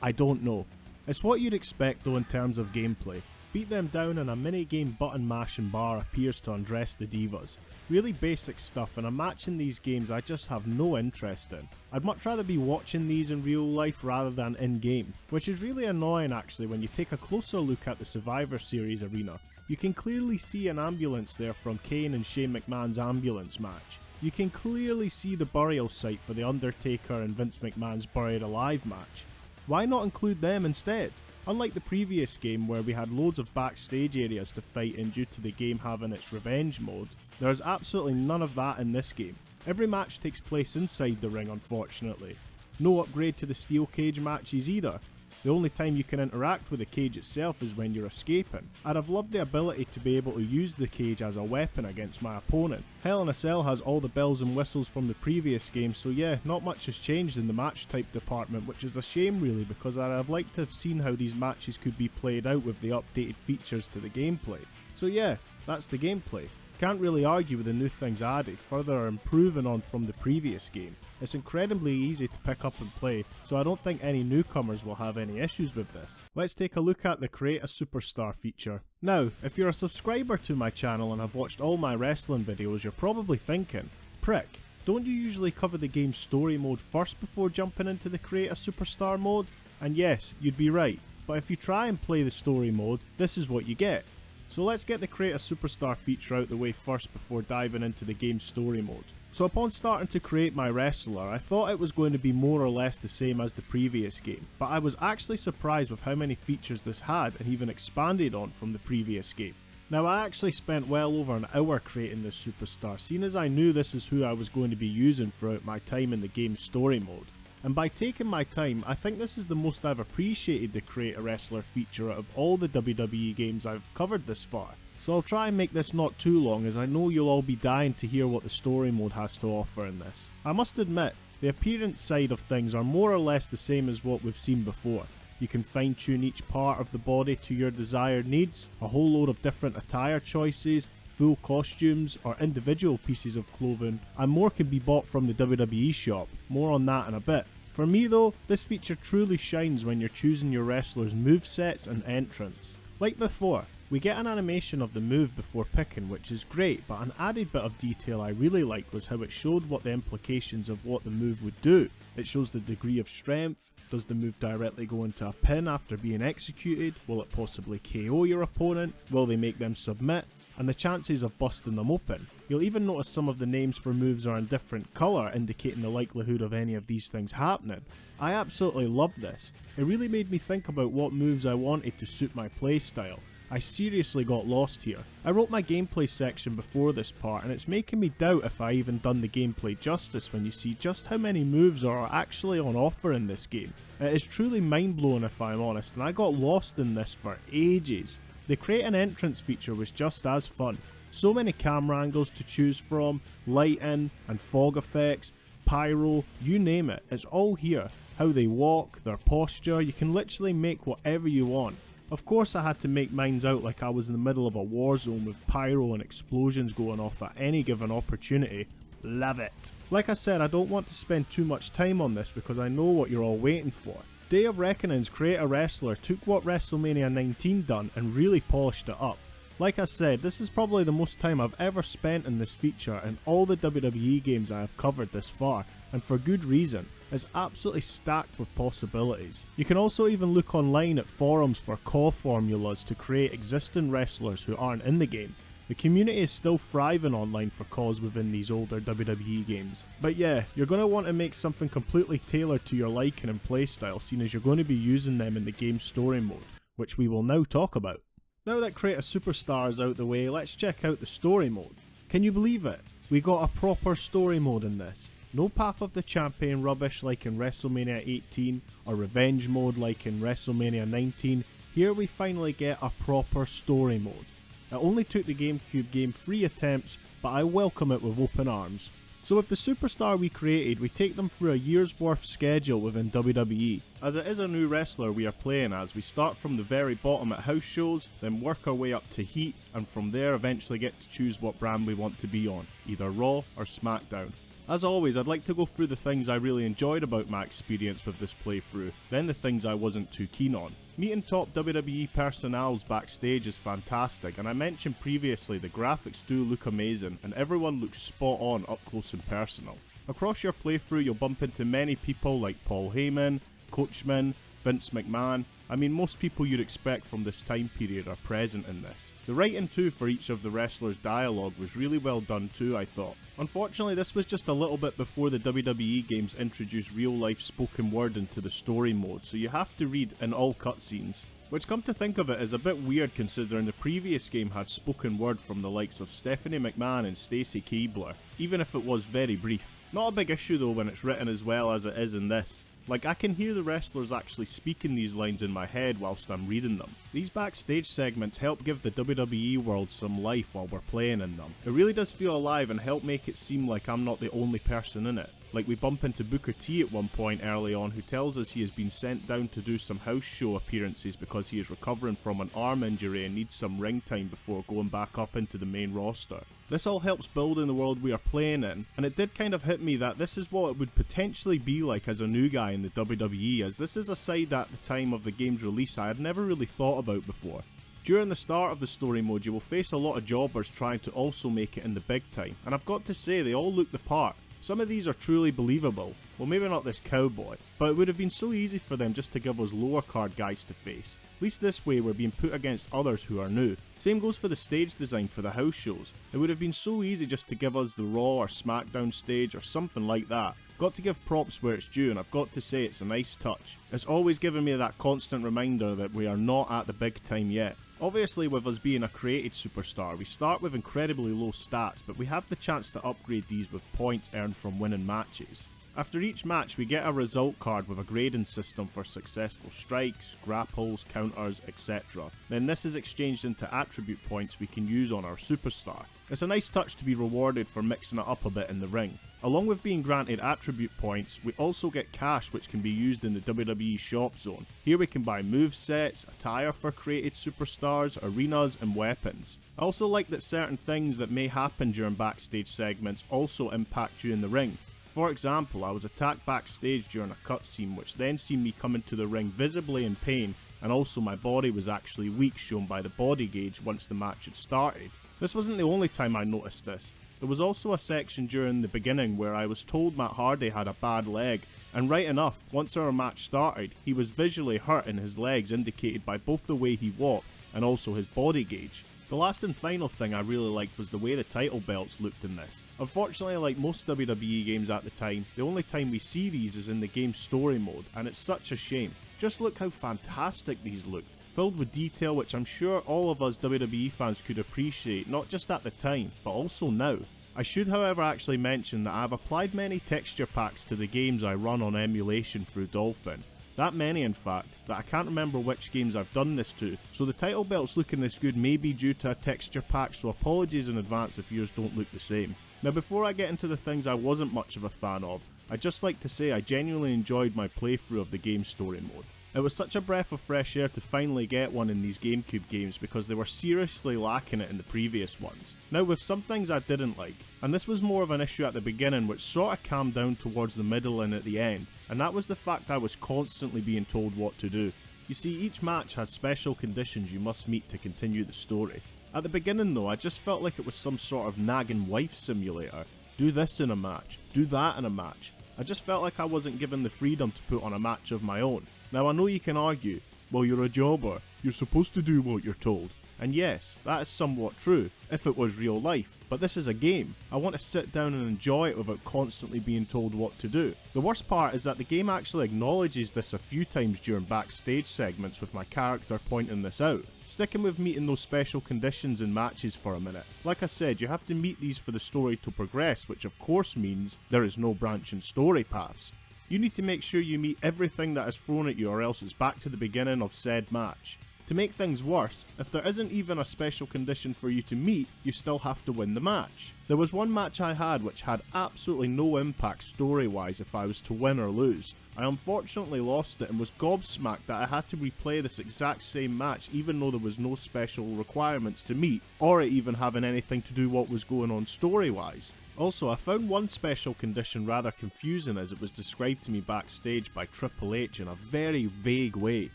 Speaker 1: I don't know. It's what you'd expect though in terms of gameplay. Beat them down and a mini-game button mashing bar appears to undress the divas. Really basic stuff, and a match in these games I just have no interest in. I'd much rather be watching these in real life rather than in-game, which is really annoying actually when you take a closer look at the Survivor Series arena. You can clearly see an ambulance there from Kane and Shane McMahon's ambulance match. You can clearly see the burial site for The Undertaker and Vince McMahon's Buried Alive match. Why not include them instead? Unlike the previous game where we had loads of backstage areas to fight in due to the game having its revenge mode, there is absolutely none of that in this game. Every match takes place inside the ring unfortunately. No upgrade to the steel cage matches either. The only time you can interact with the cage itself is when you're escaping. I'd have loved the ability to be able to use the cage as a weapon against my opponent. Hell in a Cell has all the bells and whistles from the previous game, so yeah, not much has changed in the match type department, which is a shame really because I'd have liked to have seen how these matches could be played out with the updated features to the gameplay. So yeah, that's the gameplay. Can't really argue with the new things added, further improving on from the previous game. It's incredibly easy to pick up and play, so I don't think any newcomers will have any issues with this. Let's take a look at the Create a Superstar feature. Now, if you're a subscriber to my channel and have watched all my wrestling videos, you're probably thinking, Prick, don't you usually cover the game's story mode first before jumping into the Create a Superstar mode? And yes, you'd be right, but if you try and play the story mode, this is what you get. So let's get the Create a Superstar feature out the way first before diving into the game's story mode. So upon starting to create my wrestler, I thought it was going to be more or less the same as the previous game, but I was actually surprised with how many features this had and even expanded on from the previous game. Now I actually spent well over an hour creating this superstar, seeing as I knew this is who I was going to be using throughout my time in the game's story mode. And by taking my time, I think this is the most I've appreciated the Create a Wrestler feature out of all the WWE games I've covered this far. So I'll try and make this not too long, as I know you'll all be dying to hear what the story mode has to offer in this. I must admit, The appearance side of things are more or less the same as what we've seen before. You can fine tune each part of the body to your desired needs, a whole load of different attire choices, full costumes or individual pieces of clothing, and more can be bought from the WWE shop. More on that in a bit. For me though, this feature truly shines when you're choosing your wrestlers' movesets and entrance. Like before, we get an animation of the move before picking, which is great, but an added bit of detail I really liked was how it showed what the implications of what the move would do. It shows the degree of strength. Does the move directly go into a pin after being executed? Will it possibly KO your opponent? Will they make them submit? And the chances of busting them open. You'll even notice some of the names for moves are in different colour, indicating the likelihood of any of these things happening. I absolutely love this. It really made me think about what moves I wanted to suit my playstyle. I seriously got lost here. I wrote my gameplay section before this part, and it's making me doubt if I even done the gameplay justice when you see just how many moves are actually on offer in this game. It is truly mind blowing if I'm honest, and I got lost in this for ages. The create an entrance feature was just as fun. So many camera angles to choose from, lighting and fog effects, pyro, you name it, it's all here. How they walk, their posture, you can literally make whatever you want. Of course I had to make mines out like I was in the middle of a war zone with pyro and explosions going off at any given opportunity. Love it. Like I said, I don't want to spend too much time on this because I know what you're all waiting for. Day of Reckoning's Create a Wrestler took what WrestleMania 19 done and really polished it up. Like I said, this is probably the most time I've ever spent in this feature in all the WWE games I have covered this far, and for good reason. It's absolutely stacked with possibilities. You can also even look online at forums for core formulas to create existing wrestlers who aren't in the game. The community is still thriving online for cause within these older WWE games. But yeah, you're going to want to make something completely tailored to your liking and playstyle, seeing as you're going to be using them in the game's story mode, which we will now talk about. Now that Create a Superstar is out the way, let's check out the story mode. Can you believe it? We got a proper story mode in this. No Path of the Champion rubbish like in WrestleMania 18 or revenge mode like in WrestleMania 19. Here we finally get a proper story mode. It only took the Gamecube game 3 attempts, but I welcome it with open arms. So with the superstar we created, we take them through a year's worth schedule within WWE. As it is a new wrestler we are playing as, we start from the very bottom at house shows, then work our way up to Heat, and from there eventually get to choose what brand we want to be on, either Raw or SmackDown. As always, I'd like to go through the things I really enjoyed about my experience with this playthrough, then the things I wasn't too keen on. Meeting top WWE personnels backstage is fantastic, and I mentioned previously the graphics do look amazing and everyone looks spot on up close and personal. Across your playthrough you'll bump into many people like Paul Heyman, Coachman, Vince McMahon. I mean, most people you'd expect from this time period are present in this. The writing too for each of the wrestlers' dialogue was really well done too, I thought. Unfortunately, this was just a little bit before the WWE games introduced real life spoken word into the story mode, so you have to read in all cutscenes. Which, come to think of it, is a bit weird considering the previous game had spoken word from the likes of Stephanie McMahon and Stacy Keibler, even if it was very brief. Not a big issue though when it's written as well as it is in this. Like, I can hear the wrestlers actually speaking these lines in my head whilst I'm reading them. These backstage segments help give the WWE world some life while we're playing in them. It really does feel alive and help make it seem like I'm not the only person in it. Like, we bump into Booker T at one point early on, who tells us he has been sent down to do some house show appearances because he is recovering from an arm injury and needs some ring time before going back up into the main roster. This all helps build in the world we are playing in, and it did kind of hit me that this is what it would potentially be like as a new guy in the WWE, as this is a side at the time of the game's release I had never really thought about before. During the start of the story mode you will face a lot of jobbers trying to also make it in the big time, and I've got to say they all look the part. Some of these are truly believable. Well, maybe not this cowboy, but it would have been so easy for them just to give us lower card guys to face. At least this way we're being put against others who are new. Same goes for the stage design for the house shows. It would have been so easy just to give us the Raw or SmackDown stage or something like that. Got to give props where it's due, and I've got to say it's a nice touch. It's always given me that constant reminder that we are not at the big time yet. Obviously, with us being a created superstar, we start with incredibly low stats, but we have the chance to upgrade these with points earned from winning matches. After each match, we get a result card with a grading system for successful strikes, grapples, counters, etc. Then this is exchanged into attribute points we can use on our superstar. It's a nice touch to be rewarded for mixing it up a bit in the ring. Along with being granted attribute points, we also get cash which can be used in the WWE shop zone. Here we can buy movesets, attire for created superstars, arenas and weapons. I also like that certain things that may happen during backstage segments also impact you in the ring. For example, I was attacked backstage during a cutscene which then seen me come into the ring visibly in pain, and also my body was actually weak, shown by the body gauge once the match had started. This wasn't the only time I noticed this. There was also a section during the beginning where I was told Matt Hardy had a bad leg, and right enough, once our match started, he was visually hurt in his legs, indicated by both the way he walked and also his body gauge. The last and final thing I really liked was the way the title belts looked in this. Unfortunately, like most WWE games at the time, the only time we see these is in the game's story mode, and it's such a shame. Just look how fantastic these looked, filled with detail which I'm sure all of us WWE fans could appreciate, not just at the time, but also now. I should however actually mention that I have applied many texture packs to the games I run on emulation through Dolphin. That many in fact, that I can't remember which games I've done this to, so the title belts looking this good may be due to a texture pack, so apologies in advance if yours don't look the same. Now before I get into the things I wasn't much of a fan of, I'd just like to say I genuinely enjoyed my playthrough of the game story mode. It was such a breath of fresh air to finally get one in these GameCube games because they were seriously lacking it in the previous ones. Now with some things I didn't like, and this was more of an issue at the beginning which sort of calmed down towards the middle and at the end, and that was the fact I was constantly being told what to do. You see, each match has special conditions you must meet to continue the story. At the beginning though, I just felt like it was some sort of nagging wife simulator. Do this in a match, do that in a match. I just felt like I wasn't given the freedom to put on a match of my own. Now I know you can argue, well you're a jobber, you're supposed to do what you're told. And yes, that is somewhat true, if it was real life, but this is a game. I want to sit down and enjoy it without constantly being told what to do. The worst part is that the game actually acknowledges this a few times during backstage segments with my character pointing this out. Sticking with meeting those special conditions in matches for a minute. Like I said, you have to meet these for the story to progress, which of course means there is no branching story paths. You need to make sure you meet everything that is thrown at you or else it's back to the beginning of said match. To make things worse, if there isn't even a special condition for you to meet, you still have to win the match. There was one match I had which had absolutely no impact story-wise if I was to win or lose. I unfortunately lost it and was gobsmacked that I had to replay this exact same match even though there was no special requirements to meet, or it even having anything to do what was going on story-wise. Also, I found one special condition rather confusing as it was described to me backstage by Triple H in a very vague way.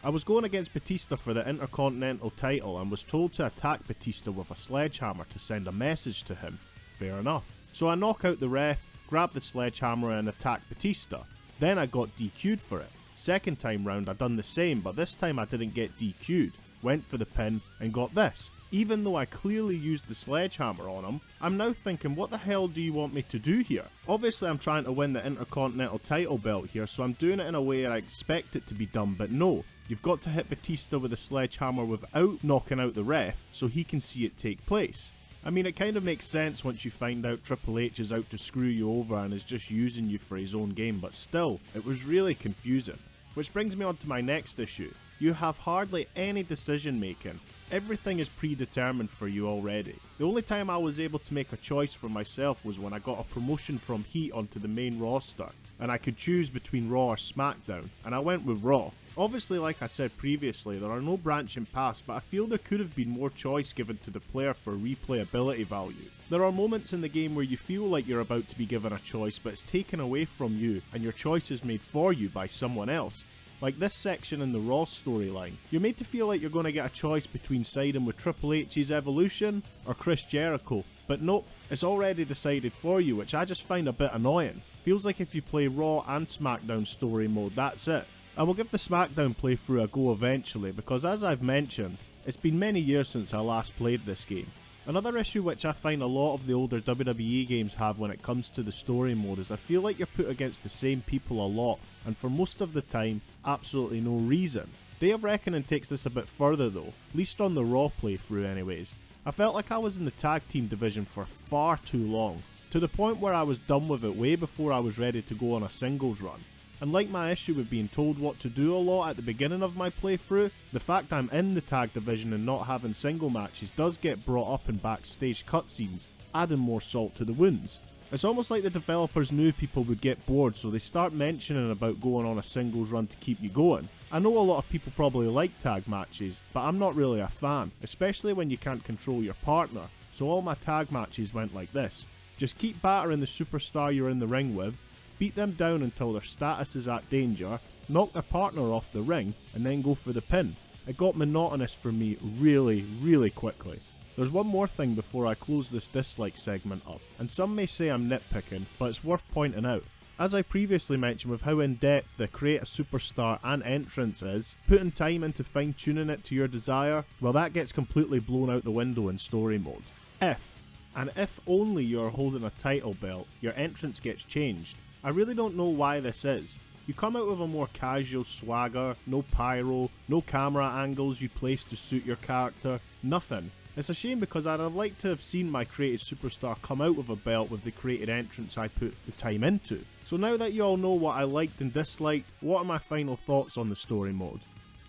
Speaker 1: I was going against Batista for the Intercontinental title and was told to attack Batista with a sledgehammer to send a message to him. Fair enough. So I knock out the ref, grab the sledgehammer and attack Batista. Then I got DQ'd for it. Second time round I done the same, but this time I didn't get DQ'd. Went for the pin and got this. Even though I clearly used the sledgehammer on him, I'm now thinking, what the hell do you want me to do here? Obviously I'm trying to win the Intercontinental title belt here, so I'm doing it in a way I expect it to be done, but no. You've got to hit Batista with a sledgehammer without knocking out the ref, so he can see it take place. I mean, it kind of makes sense once you find out Triple H is out to screw you over and is just using you for his own game, but still, it was really confusing. Which brings me on to my next issue. You have hardly any decision making. Everything is predetermined for you already. The only time I was able to make a choice for myself was when I got a promotion from Heat onto the main roster, and I could choose between Raw or SmackDown, and I went with Raw. Obviously, like I said previously, there are no branching paths, but I feel there could have been more choice given to the player for replayability value. There are moments in the game where you feel like you're about to be given a choice, but it's taken away from you, and your choice is made for you by someone else. Like this section in the Raw storyline, you're made to feel like you're going to get a choice between siding with Triple H's Evolution or Chris Jericho, but nope, it's already decided for you, which I just find a bit annoying. Feels like if you play Raw and SmackDown story mode, that's it. I will give the SmackDown playthrough a go eventually, because as I've mentioned, it's been many years since I last played this game. Another issue which I find a lot of the older WWE games have when it comes to the story mode is I feel like you're put against the same people a lot, and for most of the time, absolutely no reason. Day of Reckoning takes this a bit further though, at least on the Raw playthrough anyways. I felt like I was in the tag team division for far too long, to the point where I was done with it way before I was ready to go on a singles run. And like my issue with being told what to do a lot at the beginning of my playthrough, the fact I'm in the tag division and not having single matches does get brought up in backstage cutscenes, adding more salt to the wounds. It's almost like the developers knew people would get bored, so they start mentioning about going on a singles run to keep you going. I know a lot of people probably like tag matches, but I'm not really a fan, especially when you can't control your partner, so all my tag matches went like this. Just keep battering the superstar you're in the ring with, beat them down until their status is at danger, knock their partner off the ring, and then go for the pin. It got monotonous for me really quickly. There's one more thing before I close this dislike segment up, and some may say I'm nitpicking, but it's worth pointing out. As I previously mentioned with how in depth the create a superstar and entrance is, putting time into fine tuning it to your desire, well that gets completely blown out the window in story mode. If only you're holding a title belt, your entrance gets changed. I really don't know why this is. You come out with a more casual swagger, no pyro, no camera angles you place to suit your character, nothing. It's a shame because I'd have liked to have seen my created superstar come out with a belt with the created entrance I put the time into. So now that you all know what I liked and disliked, what are my final thoughts on the story mode?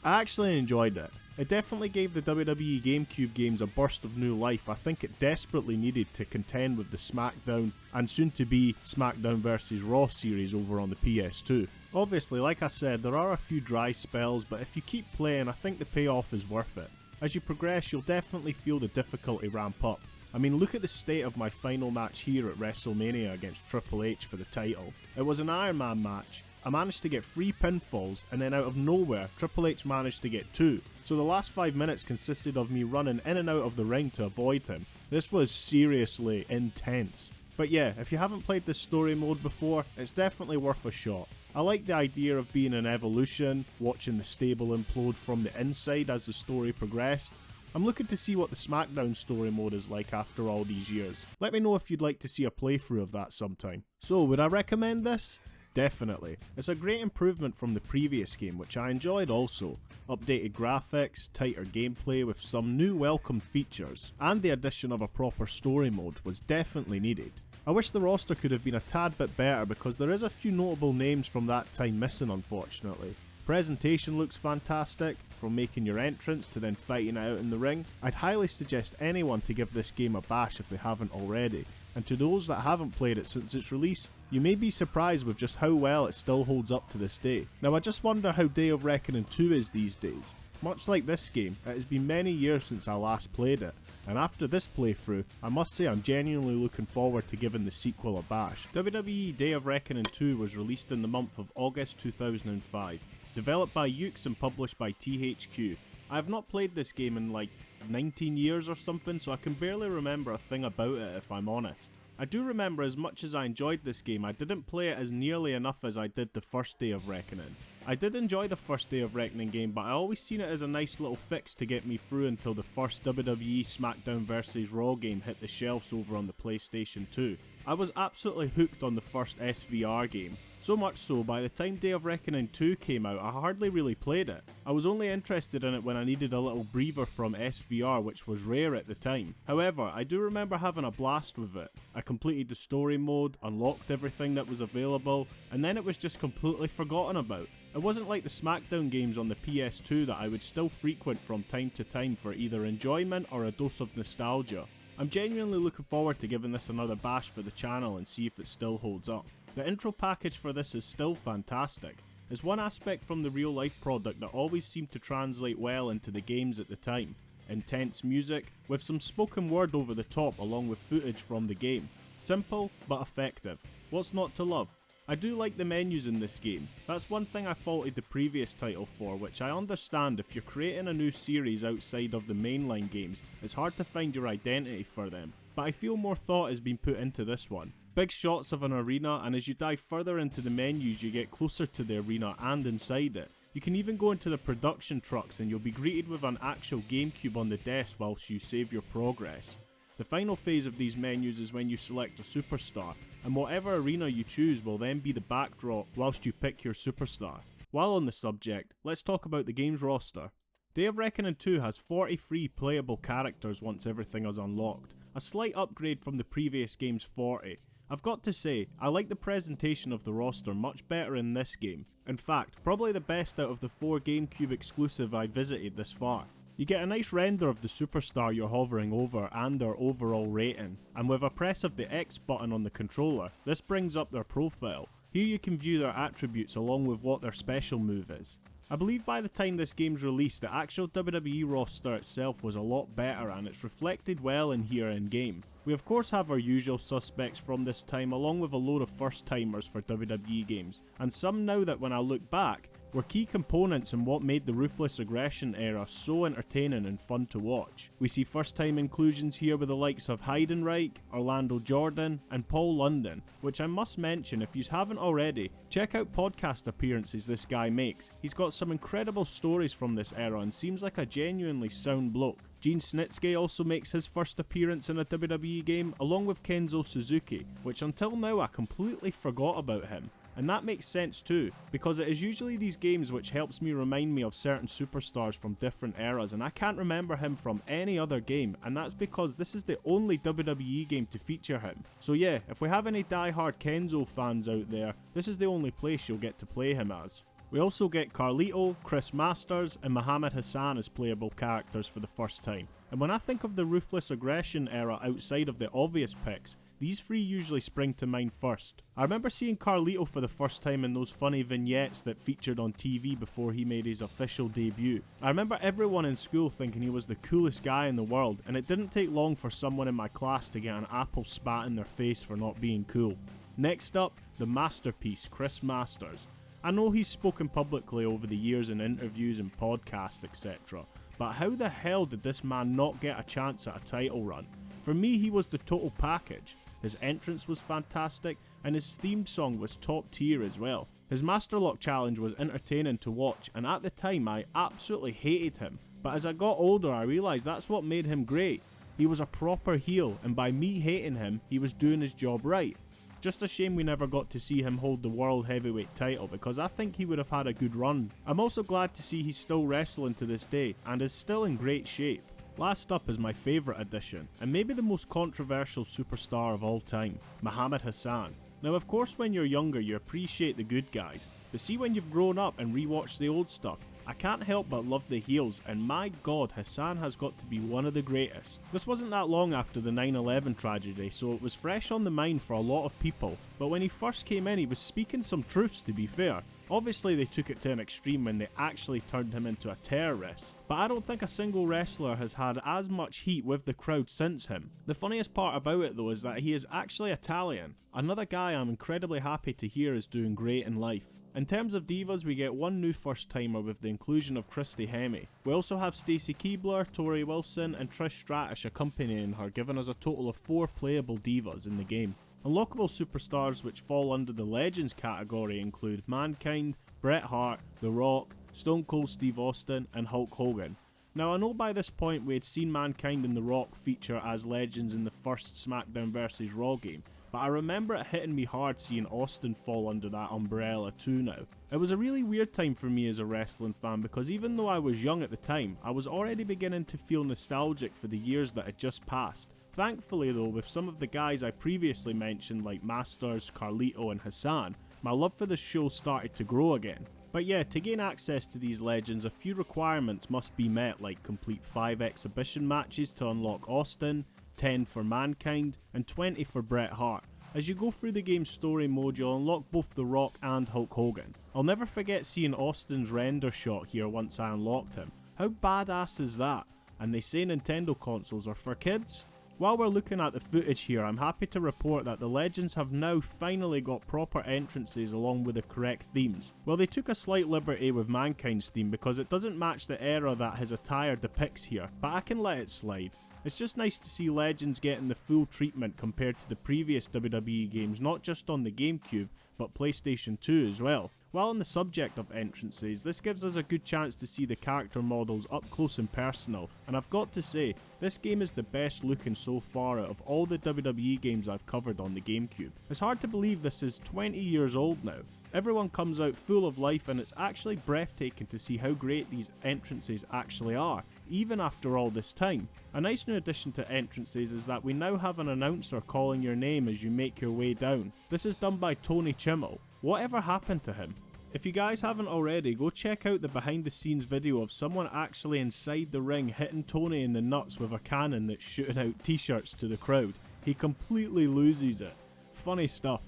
Speaker 1: I actually enjoyed it. It definitely gave the WWE Gamecube games a burst of new life I think it desperately needed to contend with the SmackDown and soon to be SmackDown vs Raw series over on the PS2. Obviously, like I said, there are a few dry spells, but if you keep playing I think the payoff is worth it. As you progress you'll definitely feel the difficulty ramp up. I mean, look at the state of my final match here at WrestleMania against Triple H for the title. It was an Iron Man match. I managed to get 3 pinfalls, and then out of nowhere, Triple H managed to get 2. So the last 5 minutes consisted of me running in and out of the ring to avoid him. This was seriously intense. But yeah, if you haven't played this story mode before, it's definitely worth a shot. I like the idea of being an evolution, watching the stable implode from the inside as the story progressed. I'm looking to see what the SmackDown story mode is like after all these years. Let me know if you'd like to see a playthrough of that sometime. So, would I recommend this? Definitely. It's a great improvement from the previous game, which I enjoyed also. Updated graphics, tighter gameplay with some new welcome features, and the addition of a proper story mode was definitely needed. I wish the roster could have been a tad bit better because there is a few notable names from that time missing unfortunately. Presentation looks fantastic, from making your entrance to then fighting it out in the ring. I'd highly suggest anyone to give this game a bash if they haven't already, and to those that haven't played it since its release, you may be surprised with just how well it still holds up to this day. Now I just wonder how Day of Reckoning 2 is these days. Much like this game, it has been many years since I last played it, and after this playthrough, I must say I'm genuinely looking forward to giving the sequel a bash. WWE Day of Reckoning 2 was released in the month of August 2005. Developed by Ukes and published by THQ. I have not played this game in like 19 years or something, so I can barely remember a thing about it if I'm honest. I do remember as much as I enjoyed this game, I didn't play it as nearly enough as I did the first Day of Reckoning. I did enjoy the first Day of Reckoning game, but I always seen it as a nice little fix to get me through until the first WWE SmackDown vs Raw game hit the shelves over on the PlayStation 2. I was absolutely hooked on the first SVR game. So much so, by the time Day of Reckoning 2 came out, I hardly really played it. I was only interested in it when I needed a little breather from SVR, which was rare at the time. However, I do remember having a blast with it. I completed the story mode, unlocked everything that was available, and then it was just completely forgotten about. It wasn't like the SmackDown games on the PS2 that I would still frequent from time to time for either enjoyment or a dose of nostalgia. I'm genuinely looking forward to giving this another bash for the channel and see if it still holds up. The intro package for this is still fantastic. It's one aspect from the real life product that always seemed to translate well into the games at the time. Intense music, with some spoken word over the top along with footage from the game. Simple, but effective. What's not to love? I do like the menus in this game. That's one thing I faulted the previous title for, which I understand if you're creating a new series outside of the mainline games, it's hard to find your identity for them. But I feel more thought has been put into this one. Big shots of an arena, and as you dive further into the menus you get closer to the arena and inside it. You can even go into the production trucks and you'll be greeted with an actual GameCube on the desk whilst you save your progress. The final phase of these menus is when you select a superstar, and whatever arena you choose will then be the backdrop whilst you pick your superstar. While on the subject, let's talk about the game's roster. Day of Reckoning 2 has 43 playable characters once everything is unlocked, a slight upgrade from the previous game's 40. I've got to say, I like the presentation of the roster much better in this game. In fact, probably the best out of the 4 GameCube exclusive I visited this far. You get a nice render of the superstar you're hovering over and their overall rating, and with a press of the X button on the controller, this brings up their profile. Here you can view their attributes along with what their special move is. I believe by the time this game's released, the actual WWE roster itself was a lot better and it's reflected well in here in game. We of course have our usual suspects from this time along with a load of first timers for WWE games, and some now that when I look back, were key components in what made the Ruthless Aggression era so entertaining and fun to watch. We see first time inclusions here with the likes of Heidenreich, Orlando Jordan and Paul London, which I must mention, if you haven't already, check out podcast appearances this guy makes. He's got some incredible stories from this era and seems like a genuinely sound bloke. Gene Snitsky also makes his first appearance in a WWE game along with Kenzo Suzuki, which until now I completely forgot about him. And that makes sense too, because it is usually these games which helps me remind me of certain superstars from different eras, and I can't remember him from any other game, and that's because this is the only WWE game to feature him. So yeah, if we have any die-hard Kenzo fans out there, this is the only place you'll get to play him as. We also get Carlito, Chris Masters and Muhammad Hassan as playable characters for the first time. And when I think of the Ruthless Aggression era outside of the obvious picks, these three usually spring to mind first. I remember seeing Carlito for the first time in those funny vignettes that featured on TV before he made his official debut. I remember everyone in school thinking he was the coolest guy in the world, and it didn't take long for someone in my class to get an apple spat in their face for not being cool. Next up, the masterpiece, Chris Masters. I know he's spoken publicly over the years in interviews and podcasts etc, but how the hell did this man not get a chance at a title run? For me, he was the total package. His entrance was fantastic, and his theme song was top tier as well. His Master Lock challenge was entertaining to watch, and at the time I absolutely hated him, but as I got older I realised that's what made him great. He was a proper heel, and by me hating him, he was doing his job right. Just a shame we never got to see him hold the World Heavyweight title, because I think he would have had a good run. I'm also glad to see he's still wrestling to this day, and is still in great shape. Last up is my favourite addition, and maybe the most controversial superstar of all time, Muhammad Hassan. Now of course when you're younger you appreciate the good guys, but see when you've grown up and rewatched the old stuff, I can't help but love the heels, and my god, Hassan has got to be one of the greatest. This wasn't that long after the 9/11 tragedy, so it was fresh on the mind for a lot of people, but when he first came in he was speaking some truths, to be fair. Obviously they took it to an extreme when they actually turned him into a terrorist, but I don't think a single wrestler has had as much heat with the crowd since him. The funniest part about it though is that he is actually Italian, another guy I'm incredibly happy to hear is doing great in life. In terms of divas, we get one new first timer with the inclusion of Christy Hemme. We also have Stacy Keibler, Tori Wilson and Trish Stratus accompanying her, giving us a total of 4 playable divas in the game. Unlockable superstars which fall under the Legends category include Mankind, Bret Hart, The Rock, Stone Cold Steve Austin and Hulk Hogan. Now I know by this point we had seen Mankind and The Rock feature as legends in the first SmackDown vs Raw game, but I remember it hitting me hard seeing Austin fall under that umbrella too now. It was a really weird time for me as a wrestling fan, because even though I was young at the time, I was already beginning to feel nostalgic for the years that had just passed. Thankfully though, with some of the guys I previously mentioned like Masters, Carlito and Hassan, my love for the show started to grow again. But yeah, to gain access to these legends, a few requirements must be met, like complete 5 exhibition matches to unlock Austin, 10 for Mankind, and 20 for Bret Hart. As you go through the game's story mode, you'll unlock both The Rock and Hulk Hogan. I'll never forget seeing Austin's render shot here once I unlocked him. How badass is that? And they say Nintendo consoles are for kids? While we're looking at the footage here, I'm happy to report that the Legends have now finally got proper entrances along with the correct themes. Well, they took a slight liberty with Mankind's theme because it doesn't match the era that his attire depicts here, but I can let it slide. It's just nice to see Legends getting the full treatment compared to the previous WWE games, not just on the Gamecube, but PlayStation 2 as well. While on the subject of entrances, this gives us a good chance to see the character models up close and personal, and I've got to say, this game is the best looking so far out of all the WWE games I've covered on the Gamecube. It's hard to believe this is 20 years old now. Everyone comes out full of life, and it's actually breathtaking to see how great these entrances actually are, even after all this time. A nice new addition to entrances is that we now have an announcer calling your name as you make your way down. This is done by Tony Chimmel. Whatever happened to him? If you guys haven't already, go check out the behind the scenes video of someone actually inside the ring hitting Tony in the nuts with a cannon that's shooting out t-shirts to the crowd. He completely loses it. Funny stuff.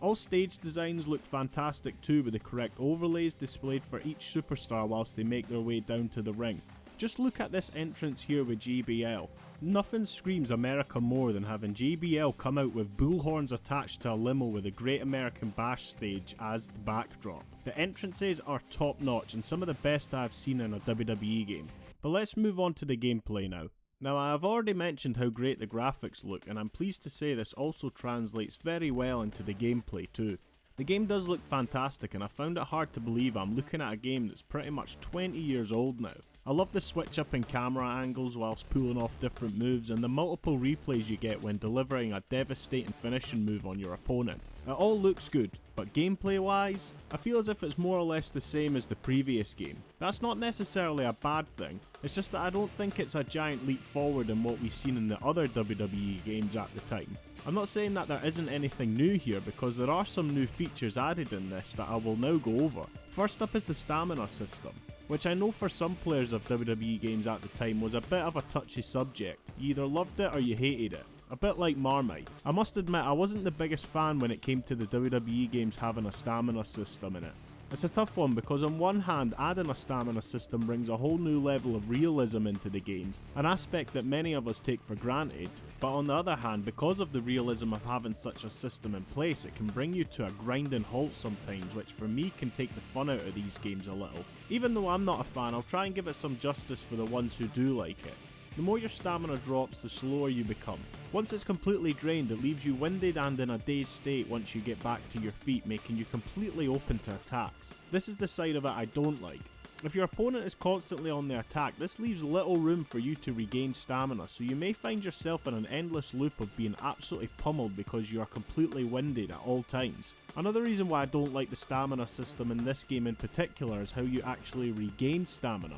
Speaker 1: All stage designs look fantastic too, with the correct overlays displayed for each superstar whilst they make their way down to the ring. Just look at this entrance here with JBL. Nothing screams America more than having JBL come out with bullhorns attached to a limo with a Great American Bash stage as the backdrop. The entrances are top notch and some of the best I've seen in a WWE game. But let's move on to the gameplay now. Now, I have already mentioned how great the graphics look, and I'm pleased to say this also translates very well into the gameplay too. The game does look fantastic, and I found it hard to believe I'm looking at a game that's pretty much 20 years old now. I love the switch up in camera angles whilst pulling off different moves, and the multiple replays you get when delivering a devastating finishing move on your opponent. It all looks good, but gameplay wise, I feel as if it's more or less the same as the previous game. That's not necessarily a bad thing, it's just that I don't think it's a giant leap forward in what we've seen in the other WWE games at the time. I'm not saying that there isn't anything new here, because there are some new features added in this that I will now go over. First up is the stamina system, which I know for some players of WWE games at the time was a bit of a touchy subject. You either loved it or you hated it. A bit like Marmite. I must admit I wasn't the biggest fan when it came to the WWE games having a stamina system in it. It's a tough one because on one hand, adding a stamina system brings a whole new level of realism into the games, an aspect that many of us take for granted, but on the other hand, because of the realism of having such a system in place, it can bring you to a grinding halt sometimes, which for me can take the fun out of these games a little. Even though I'm not a fan, I'll try and give it some justice for the ones who do like it. The more your stamina drops, the slower you become. Once it's completely drained, it leaves you winded and in a dazed state once you get back to your feet, making you completely open to attacks. This is the side of it I don't like. If your opponent is constantly on the attack, this leaves little room for you to regain stamina, so you may find yourself in an endless loop of being absolutely pummeled because you are completely winded at all times. Another reason why I don't like the stamina system in this game in particular is how you actually regain stamina.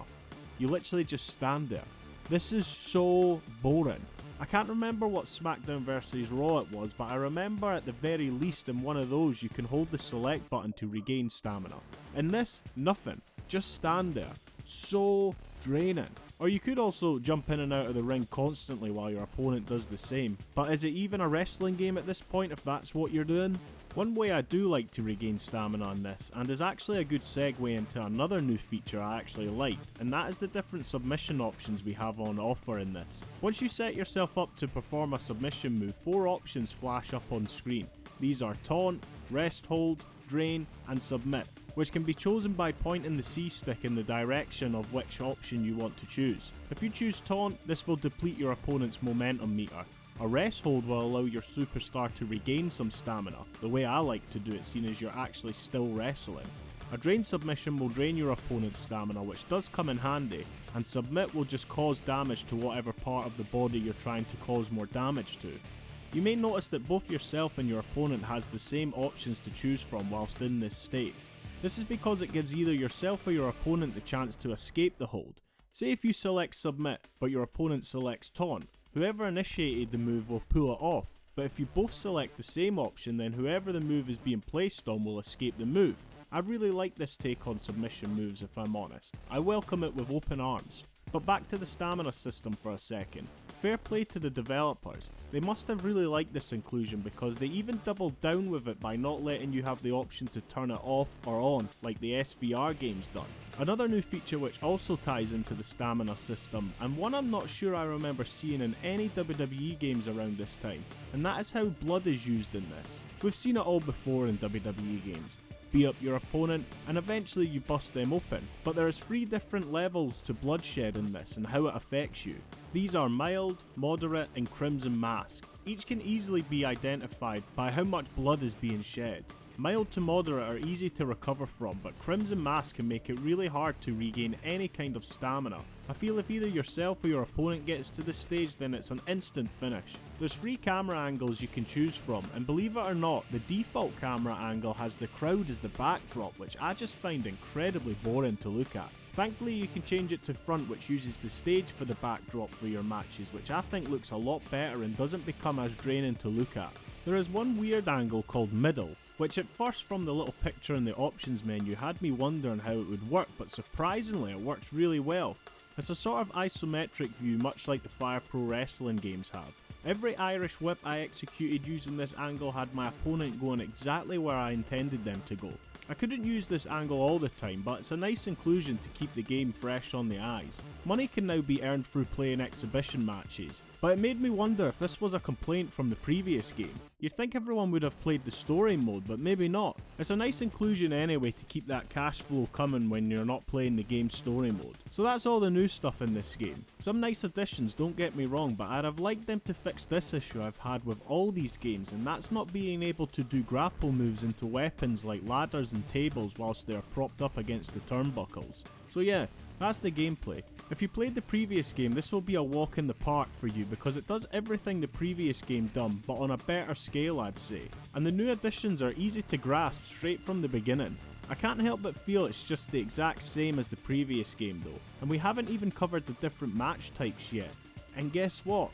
Speaker 1: You literally just stand there. This is so boring. I can't remember what SmackDown vs Raw it was, but I remember at the very least in one of those you can hold the select button to regain stamina. In this, nothing. Just stand there. So draining. Or you could also jump in and out of the ring constantly while your opponent does the same. But is it even a wrestling game at this point if that's what you're doing? One way I do like to regain stamina on this, and is actually a good segue into another new feature I actually liked, and that is the different submission options we have on offer in this. Once you set yourself up to perform a submission move, 4 options flash up on screen. These are taunt, rest hold, drain and submit, which can be chosen by pointing the C stick in the direction of which option you want to choose. If you choose taunt, this will deplete your opponent's momentum meter. A rest hold will allow your superstar to regain some stamina, the way I like to do it, seeing as you're actually still wrestling. A drain submission will drain your opponent's stamina, which does come in handy, and submit will just cause damage to whatever part of the body you're trying to cause more damage to. You may notice that both yourself and your opponent has the same options to choose from whilst in this state. This is because it gives either yourself or your opponent the chance to escape the hold. Say if you select submit, but your opponent selects taunt, whoever initiated the move will pull it off, but if you both select the same option, then whoever the move is being placed on will escape the move. I really like this take on submission moves if I'm honest. I welcome it with open arms. But back to the stamina system for a second. Fair play to the developers. They must have really liked this inclusion because they even doubled down with it by not letting you have the option to turn it off or on like the SVR games done. Another new feature which also ties into the stamina system, and one I'm not sure I remember seeing in any WWE games around this time, and that is how blood is used in this. We've seen it all before in WWE games. Beat up your opponent and eventually you bust them open, but there is 3 different levels to bloodshed in this and how it affects you. These are mild, moderate and crimson mask. Each can easily be identified by how much blood is being shed. Mild to moderate are easy to recover from, but Crimson Mask can make it really hard to regain any kind of stamina. I feel if either yourself or your opponent gets to this stage, then it's an instant finish. There's 3 camera angles you can choose from, and believe it or not, the default camera angle has the crowd as the backdrop, which I just find incredibly boring to look at. Thankfully you can change it to front, which uses the stage for the backdrop for your matches, which I think looks a lot better and doesn't become as draining to look at. There is one weird angle called middle, which at first from the little picture in the options menu had me wondering how it would work, but surprisingly it works really well. It's a sort of isometric view much like the Fire Pro Wrestling games have. Every Irish whip I executed using this angle had my opponent going exactly where I intended them to go. I couldn't use this angle all the time, but it's a nice inclusion to keep the game fresh on the eyes. Money can now be earned through playing exhibition matches, but it made me wonder if this was a complaint from the previous game. You'd think everyone would have played the story mode, but maybe not. It's a nice inclusion anyway to keep that cash flow coming when you're not playing the game's story mode. So that's all the new stuff in this game. Some nice additions, don't get me wrong, but I'd have liked them to fix this issue I've had with all these games, and that's not being able to do grapple moves into weapons like ladders and tables whilst they're propped up against the turnbuckles. So yeah, that's the gameplay. If you played the previous game, this will be a walk in the park for you because it does everything the previous game done, but on a better scale I'd say. And the new additions are easy to grasp straight from the beginning. I can't help but feel it's just the exact same as the previous game though, and we haven't even covered the different match types yet. And guess what?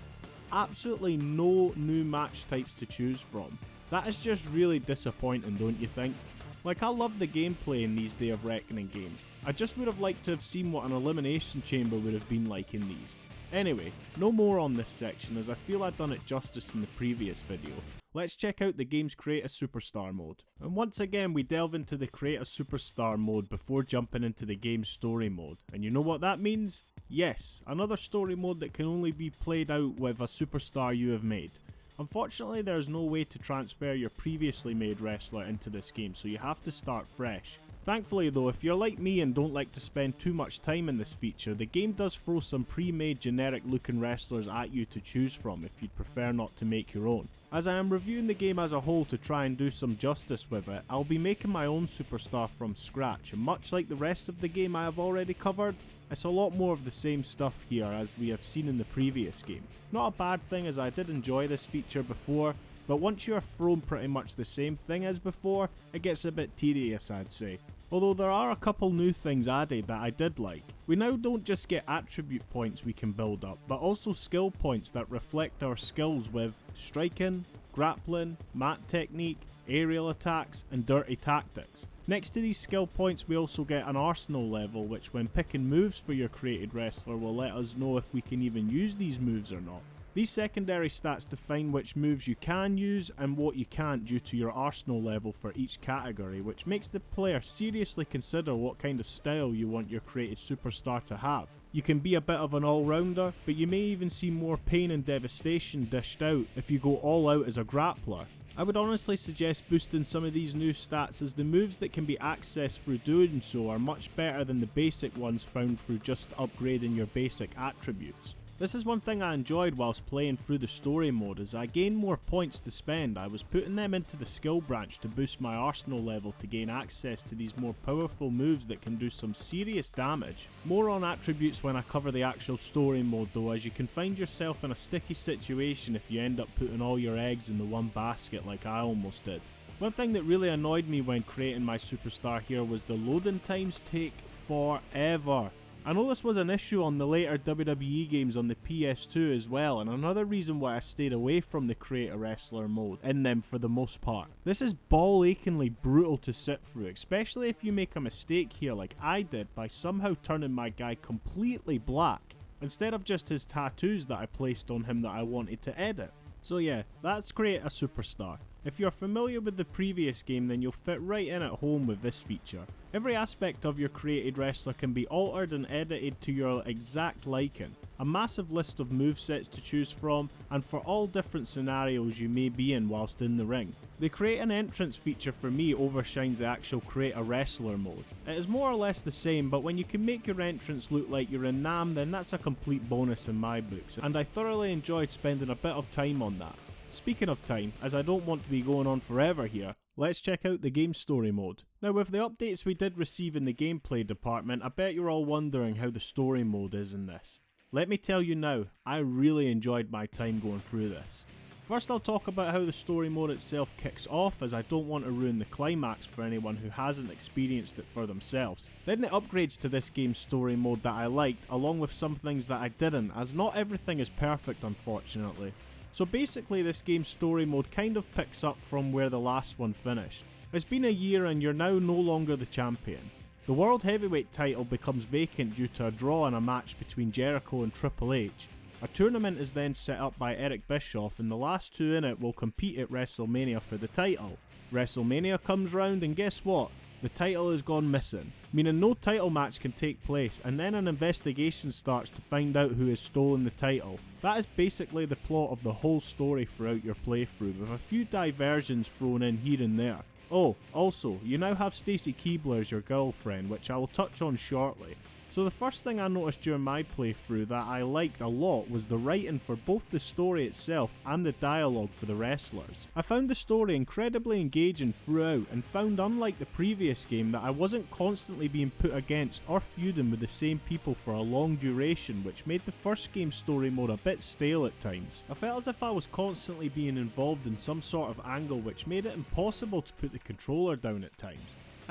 Speaker 1: Absolutely no new match types to choose from. That is just really disappointing, don't you think? Like, I love the gameplay in these Day of Reckoning games. I just would have liked to have seen what an elimination chamber would have been like in these. Anyway, no more on this section as I feel I've done it justice in the previous video. Let's check out the game's Create a Superstar mode. And once again we delve into the Create a Superstar mode before jumping into the game's story mode. And you know what that means? Yes, another story mode that can only be played out with a superstar you have made. Unfortunately, there is no way to transfer your previously made wrestler into this game, so you have to start fresh. Thankfully though, if you're like me and don't like to spend too much time in this feature, the game does throw some pre-made generic looking wrestlers at you to choose from if you'd prefer not to make your own. As I am reviewing the game as a whole to try and do some justice with it, I'll be making my own superstar from scratch, and much like the rest of the game I have already covered, it's a lot more of the same stuff here as we have seen in the previous game. Not a bad thing as I did enjoy this feature before, but once you are thrown pretty much the same thing as before, it gets a bit tedious I'd say. Although there are a couple new things added that I did like. We now don't just get attribute points we can build up, but also skill points that reflect our skills with striking, grappling, mat technique, aerial attacks and dirty tactics. Next to these skill points we also get an arsenal level which when picking moves for your created wrestler will let us know if we can even use these moves or not. These secondary stats define which moves you can use and what you can't due to your arsenal level for each category, which makes the player seriously consider what kind of style you want your created superstar to have. You can be a bit of an all-rounder, but you may even see more pain and devastation dished out if you go all out as a grappler. I would honestly suggest boosting some of these new stats as the moves that can be accessed through doing so are much better than the basic ones found through just upgrading your basic attributes. This is one thing I enjoyed whilst playing through the story mode. As I gained more points to spend, I was putting them into the skill branch to boost my arsenal level to gain access to these more powerful moves that can do some serious damage. More on attributes when I cover the actual story mode though, as you can find yourself in a sticky situation if you end up putting all your eggs in the one basket like I almost did. One thing that really annoyed me when creating my superstar here was the loading times take forever. I know this was an issue on the later WWE games on the PS2 as well, and another reason why I stayed away from the Create a Wrestler mode in them for the most part. This is ball-achingly brutal to sit through, especially if you make a mistake here like I did by somehow turning my guy completely black, instead of just his tattoos that I placed on him that I wanted to edit. So yeah, that's Create a Superstar. If you're familiar with the previous game then you'll fit right in at home with this feature. Every aspect of your created wrestler can be altered and edited to your exact liking. A massive list of movesets to choose from and for all different scenarios you may be in whilst in the ring. The create an entrance feature for me overshines the actual create a wrestler mode. It is more or less the same, but when you can make your entrance look like you're in Nam then that's a complete bonus in my books, and I thoroughly enjoyed spending a bit of time on that. Speaking of time, as I don't want to be going on forever here, let's check out the game story mode. Now with the updates we did receive in the gameplay department, I bet you're all wondering how the story mode is in this. Let me tell you now, I really enjoyed my time going through this. First I'll talk about how the story mode itself kicks off, as I don't want to ruin the climax for anyone who hasn't experienced it for themselves. Then the upgrades to this game's story mode that I liked, along with some things that I didn't, as not everything is perfect unfortunately. So basically this game's story mode kind of picks up from where the last one finished. It's been a year and you're now no longer the champion. The World Heavyweight title becomes vacant due to a draw in a match between Jericho and Triple H. A tournament is then set up by Eric Bischoff and the last two in it will compete at WrestleMania for the title. WrestleMania comes round and guess what? The title has gone missing, meaning no title match can take place, and then an investigation starts to find out who has stolen the title. That is basically the plot of the whole story throughout your playthrough, with a few diversions thrown in here and there. Oh, also, you now have Stacy Keibler as your girlfriend, which I will touch on shortly. So the first thing I noticed during my playthrough that I liked a lot was the writing for both the story itself and the dialogue for the wrestlers. I found the story incredibly engaging throughout and found, unlike the previous game, that I wasn't constantly being put against or feuding with the same people for a long duration, which made the first game's story mode a bit stale at times. I felt as if I was constantly being involved in some sort of angle which made it impossible to put the controller down at times.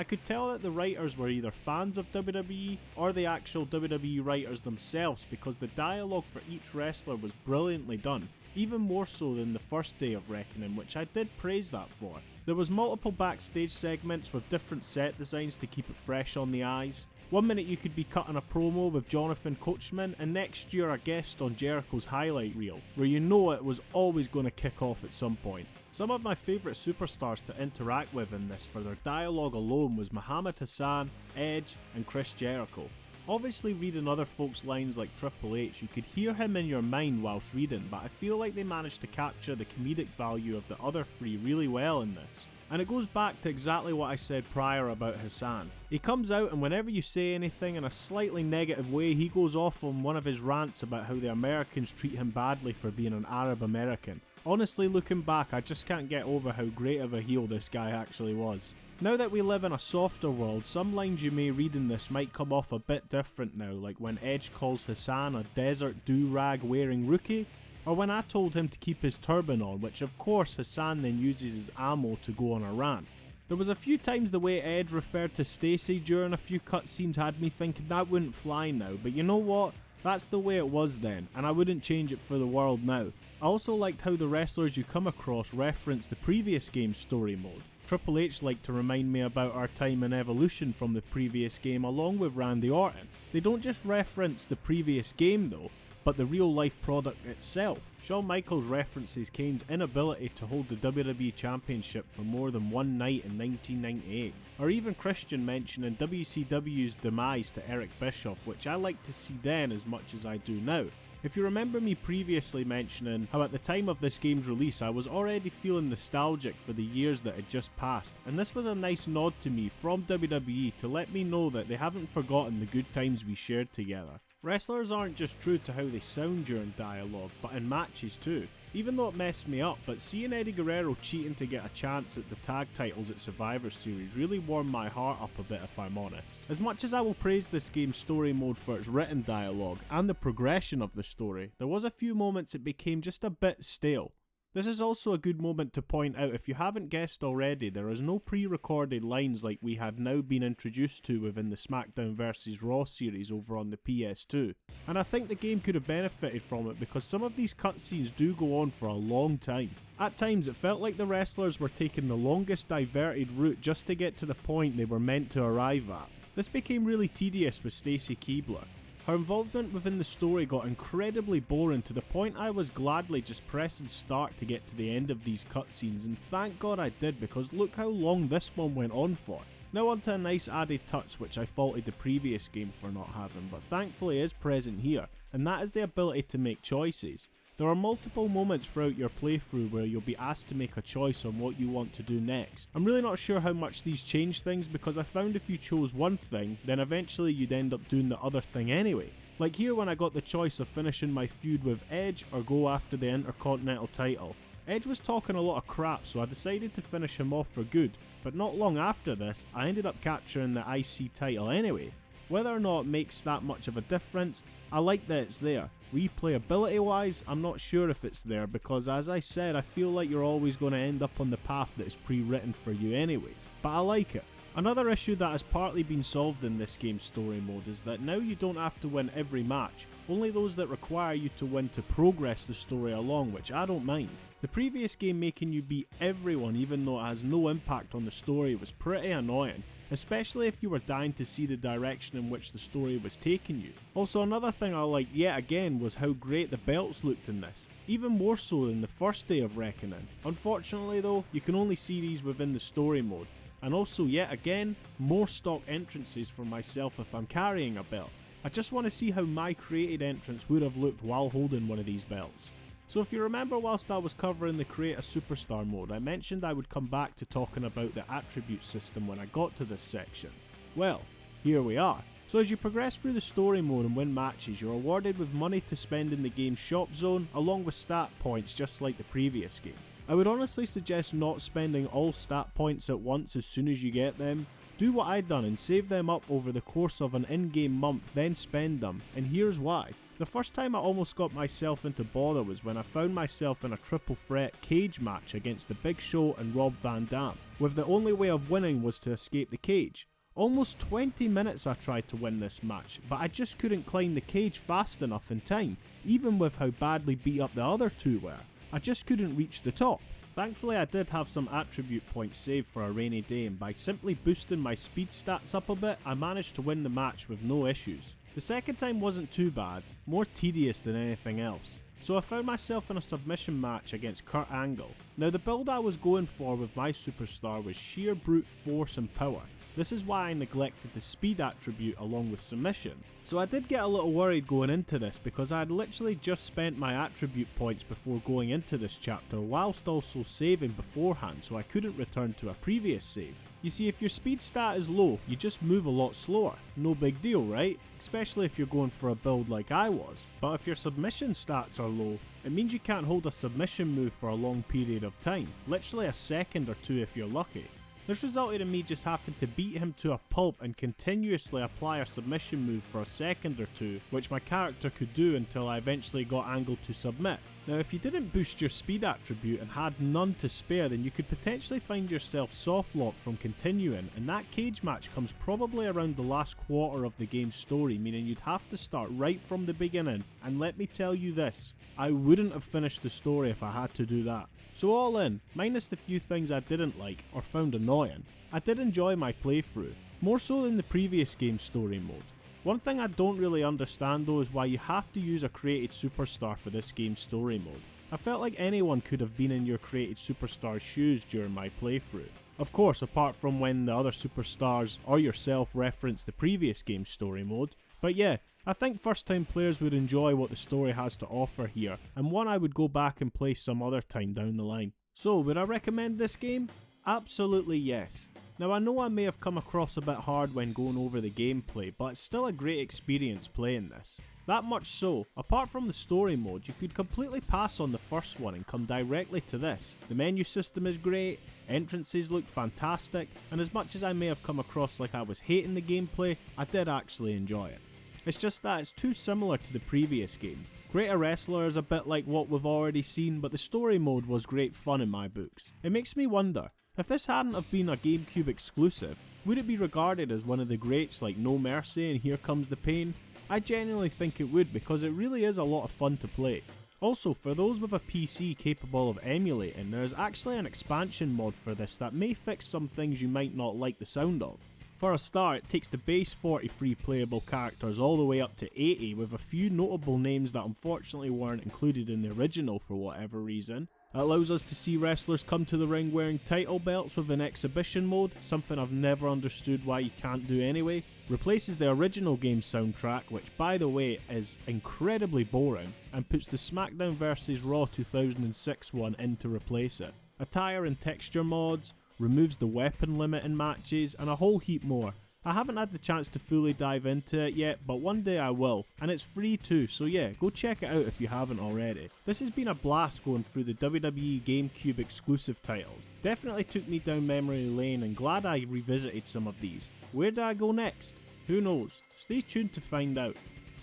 Speaker 1: I could tell that the writers were either fans of WWE or the actual WWE writers themselves, because the dialogue for each wrestler was brilliantly done, even more so than the first Day of Reckoning, which I did praise that for. There was multiple backstage segments with different set designs to keep it fresh on the eyes. One minute you could be cutting a promo with Jonathan Coachman, and next you're a guest on Jericho's highlight reel, where you know it was always going to kick off at some point. Some of my favourite superstars to interact with in this for their dialogue alone was Muhammad Hassan, Edge and Chris Jericho. Obviously reading other folks' lines like Triple H, you could hear him in your mind whilst reading, but I feel like they managed to capture the comedic value of the other three really well in this. And it goes back to exactly what I said prior about Hassan. He comes out and whenever you say anything in a slightly negative way, he goes off on one of his rants about how the Americans treat him badly for being an Arab American. Honestly, looking back, I just can't get over how great of a heel this guy actually was. Now that we live in a softer world, some lines you may read in this might come off a bit different now, like when Edge calls Hassan a desert do-rag wearing rookie, or when I told him to keep his turban on, which of course Hassan then uses as ammo to go on a rant. There was a few times the way Edge referred to Stacy during a few cutscenes had me thinking that wouldn't fly now, but you know what? That's the way it was then, and I wouldn't change it for the world now. I also liked how the wrestlers you come across reference the previous game's story mode. Triple H liked to remind me about our time in Evolution from the previous game along with Randy Orton. They don't just reference the previous game though, but the real life product itself. Shawn Michaels references Kane's inability to hold the WWE Championship for more than one night in 1998, or even Christian mentioning WCW's demise to Eric Bischoff, which I liked to see then as much as I do now. If you remember me previously mentioning how at the time of this game's release I was already feeling nostalgic for the years that had just passed, and this was a nice nod to me from WWE to let me know that they haven't forgotten the good times we shared together. Wrestlers aren't just true to how they sound during dialogue, but in matches too. Even though it messed me up, but seeing Eddie Guerrero cheating to get a chance at the tag titles at Survivor Series really warmed my heart up a bit if I'm honest. As much as I will praise this game's story mode for its written dialogue and the progression of the story, there was a few moments it became just a bit stale. This is also a good moment to point out, if you haven't guessed already, there is no pre-recorded lines like we had now been introduced to within the SmackDown vs Raw series over on the PS2. And I think the game could have benefited from it because some of these cutscenes do go on for a long time. At times it felt like the wrestlers were taking the longest diverted route just to get to the point they were meant to arrive at. This became really tedious with Stacy Keibler. Her involvement within the story got incredibly boring to the point I was gladly just pressing start to get to the end of these cutscenes, and thank God I did because look how long this one went on for. Now onto a nice added touch which I faulted the previous game for not having, but thankfully is present here, and that is the ability to make choices. There are multiple moments throughout your playthrough where you'll be asked to make a choice on what you want to do next. I'm really not sure how much these change things because I found if you chose one thing, then eventually you'd end up doing the other thing anyway. Like here when I got the choice of finishing my feud with Edge or go after the Intercontinental title. Edge was talking a lot of crap, so I decided to finish him off for good, but not long after this, I ended up capturing the IC title anyway. Whether or not it makes that much of a difference, I like that it's there. Replayability wise, I'm not sure if it's there because as I said, I feel like you're always going to end up on the path that is pre-written for you anyways, but I like it. Another issue that has partly been solved in this game's story mode is that now you don't have to win every match, only those that require you to win to progress the story along, which I don't mind. The previous game making you beat everyone even though it has no impact on the story was pretty annoying, especially if you were dying to see the direction in which the story was taking you. Also, another thing I liked yet again was how great the belts looked in this, even more so than the first Day of Reckoning. Unfortunately though, you can only see these within the story mode, and also yet again, more stock entrances for myself if I'm carrying a belt. I just want to see how my created entrance would have looked while holding one of these belts. So if you remember, whilst I was covering the Create a Superstar mode, I mentioned I would come back to talking about the attribute system when I got to this section. Well, here we are. So as you progress through the story mode and win matches, you're awarded with money to spend in the game's shop zone, along with stat points just like the previous game. I would honestly suggest not spending all stat points at once as soon as you get them. Do what I done and save them up over the course of an in-game month, then spend them, and here's why. The first time I almost got myself into bother was when I found myself in a triple threat cage match against The Big Show and Rob Van Dam, with the only way of winning was to escape the cage. Almost 20 minutes I tried to win this match, but I just couldn't climb the cage fast enough in time, even with how badly beat up the other two were. I just couldn't reach the top. Thankfully I did have some attribute points saved for a rainy day, and by simply boosting my speed stats up a bit, I managed to win the match with no issues. The second time wasn't too bad, more tedious than anything else. So I found myself in a submission match against Kurt Angle. Now the build I was going for with my superstar was sheer brute force and power. This is why I neglected the speed attribute along with submission. So I did get a little worried going into this because I had literally just spent my attribute points before going into this chapter whilst also saving beforehand, so I couldn't return to a previous save. You see, if your speed stat is low, you just move a lot slower. No big deal, right? Especially if you're going for a build like I was. But if your submission stats are low, it means you can't hold a submission move for a long period of time, literally a second or two if you're lucky. This resulted in me just having to beat him to a pulp and continuously apply a submission move for a second or two, which my character could do until I eventually got Angle to submit. Now if you didn't boost your speed attribute and had none to spare, then you could potentially find yourself soft locked from continuing, and that cage match comes probably around the last quarter of the game's story, meaning you'd have to start right from the beginning, and let me tell you this, I wouldn't have finished the story if I had to do that. So all in, minus the few things I didn't like or found annoying, I did enjoy my playthrough, more so than the previous game's story mode. One thing I don't really understand though is why you have to use a created superstar for this game's story mode. I felt like anyone could have been in your created superstar's shoes during my playthrough. Of course, apart from when the other superstars or yourself reference the previous game's story mode. But yeah, I think first time players would enjoy what the story has to offer here, and one I would go back and play some other time down the line. So would I recommend this game? Absolutely yes. Now I know I may have come across a bit hard when going over the gameplay, but it's still a great experience playing this. That much so, apart from the story mode, you could completely pass on the first one and come directly to this. The menu system is great, entrances look fantastic, and as much as I may have come across like I was hating the gameplay, I did actually enjoy it. It's just that it's too similar to the previous game. Create a Wrestler is a bit like what we've already seen, but the story mode was great fun in my books. It makes me wonder, if this hadn't have been a GameCube exclusive, would it be regarded as one of the greats like No Mercy and Here Comes the Pain? I genuinely think it would, because it really is a lot of fun to play. Also, for those with a PC capable of emulating, there is actually an expansion mod for this that may fix some things you might not like the sound of. For a start, it takes the base 43 playable characters all the way up to 80, with a few notable names that unfortunately weren't included in the original for whatever reason. It allows us to see wrestlers come to the ring wearing title belts with an exhibition mode, something I've never understood why you can't do anyway. Replaces the original game's soundtrack, which by the way is incredibly boring, and puts the SmackDown vs Raw 2006 one in to replace it. Attire and texture mods, removes the weapon limit in matches, and a whole heap more. I haven't had the chance to fully dive into it yet, but one day I will, and it's free too, so yeah, go check it out if you haven't already. This has been a blast going through the WWE Gamecube exclusive titles. Definitely took me down memory lane, and glad I revisited some of these. Where do I go next? Who knows? Stay tuned to find out.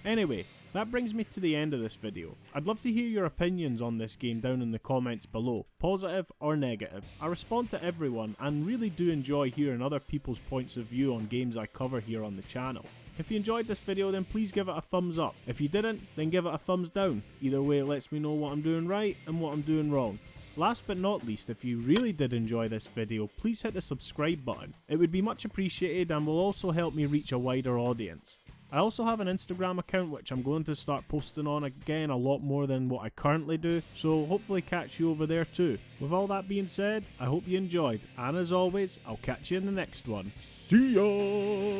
Speaker 1: Anyway, That brings me to the end of this video. I'd love to hear your opinions on this game down in the comments below, positive or negative. I respond to everyone and really do enjoy hearing other people's points of view on games I cover here on the channel. If you enjoyed this video, then please give it a thumbs up. If you didn't, then give it a thumbs down. Either way, it lets me know what I'm doing right and what I'm doing wrong. Last but not least, if you really did enjoy this video, please hit the subscribe button. It would be much appreciated and will also help me reach a wider audience. I also have an Instagram account which I'm going to start posting on again a lot more than what I currently do, so hopefully catch you over there too. With all that being said, I hope you enjoyed, and as always, I'll catch you in the next one. See ya!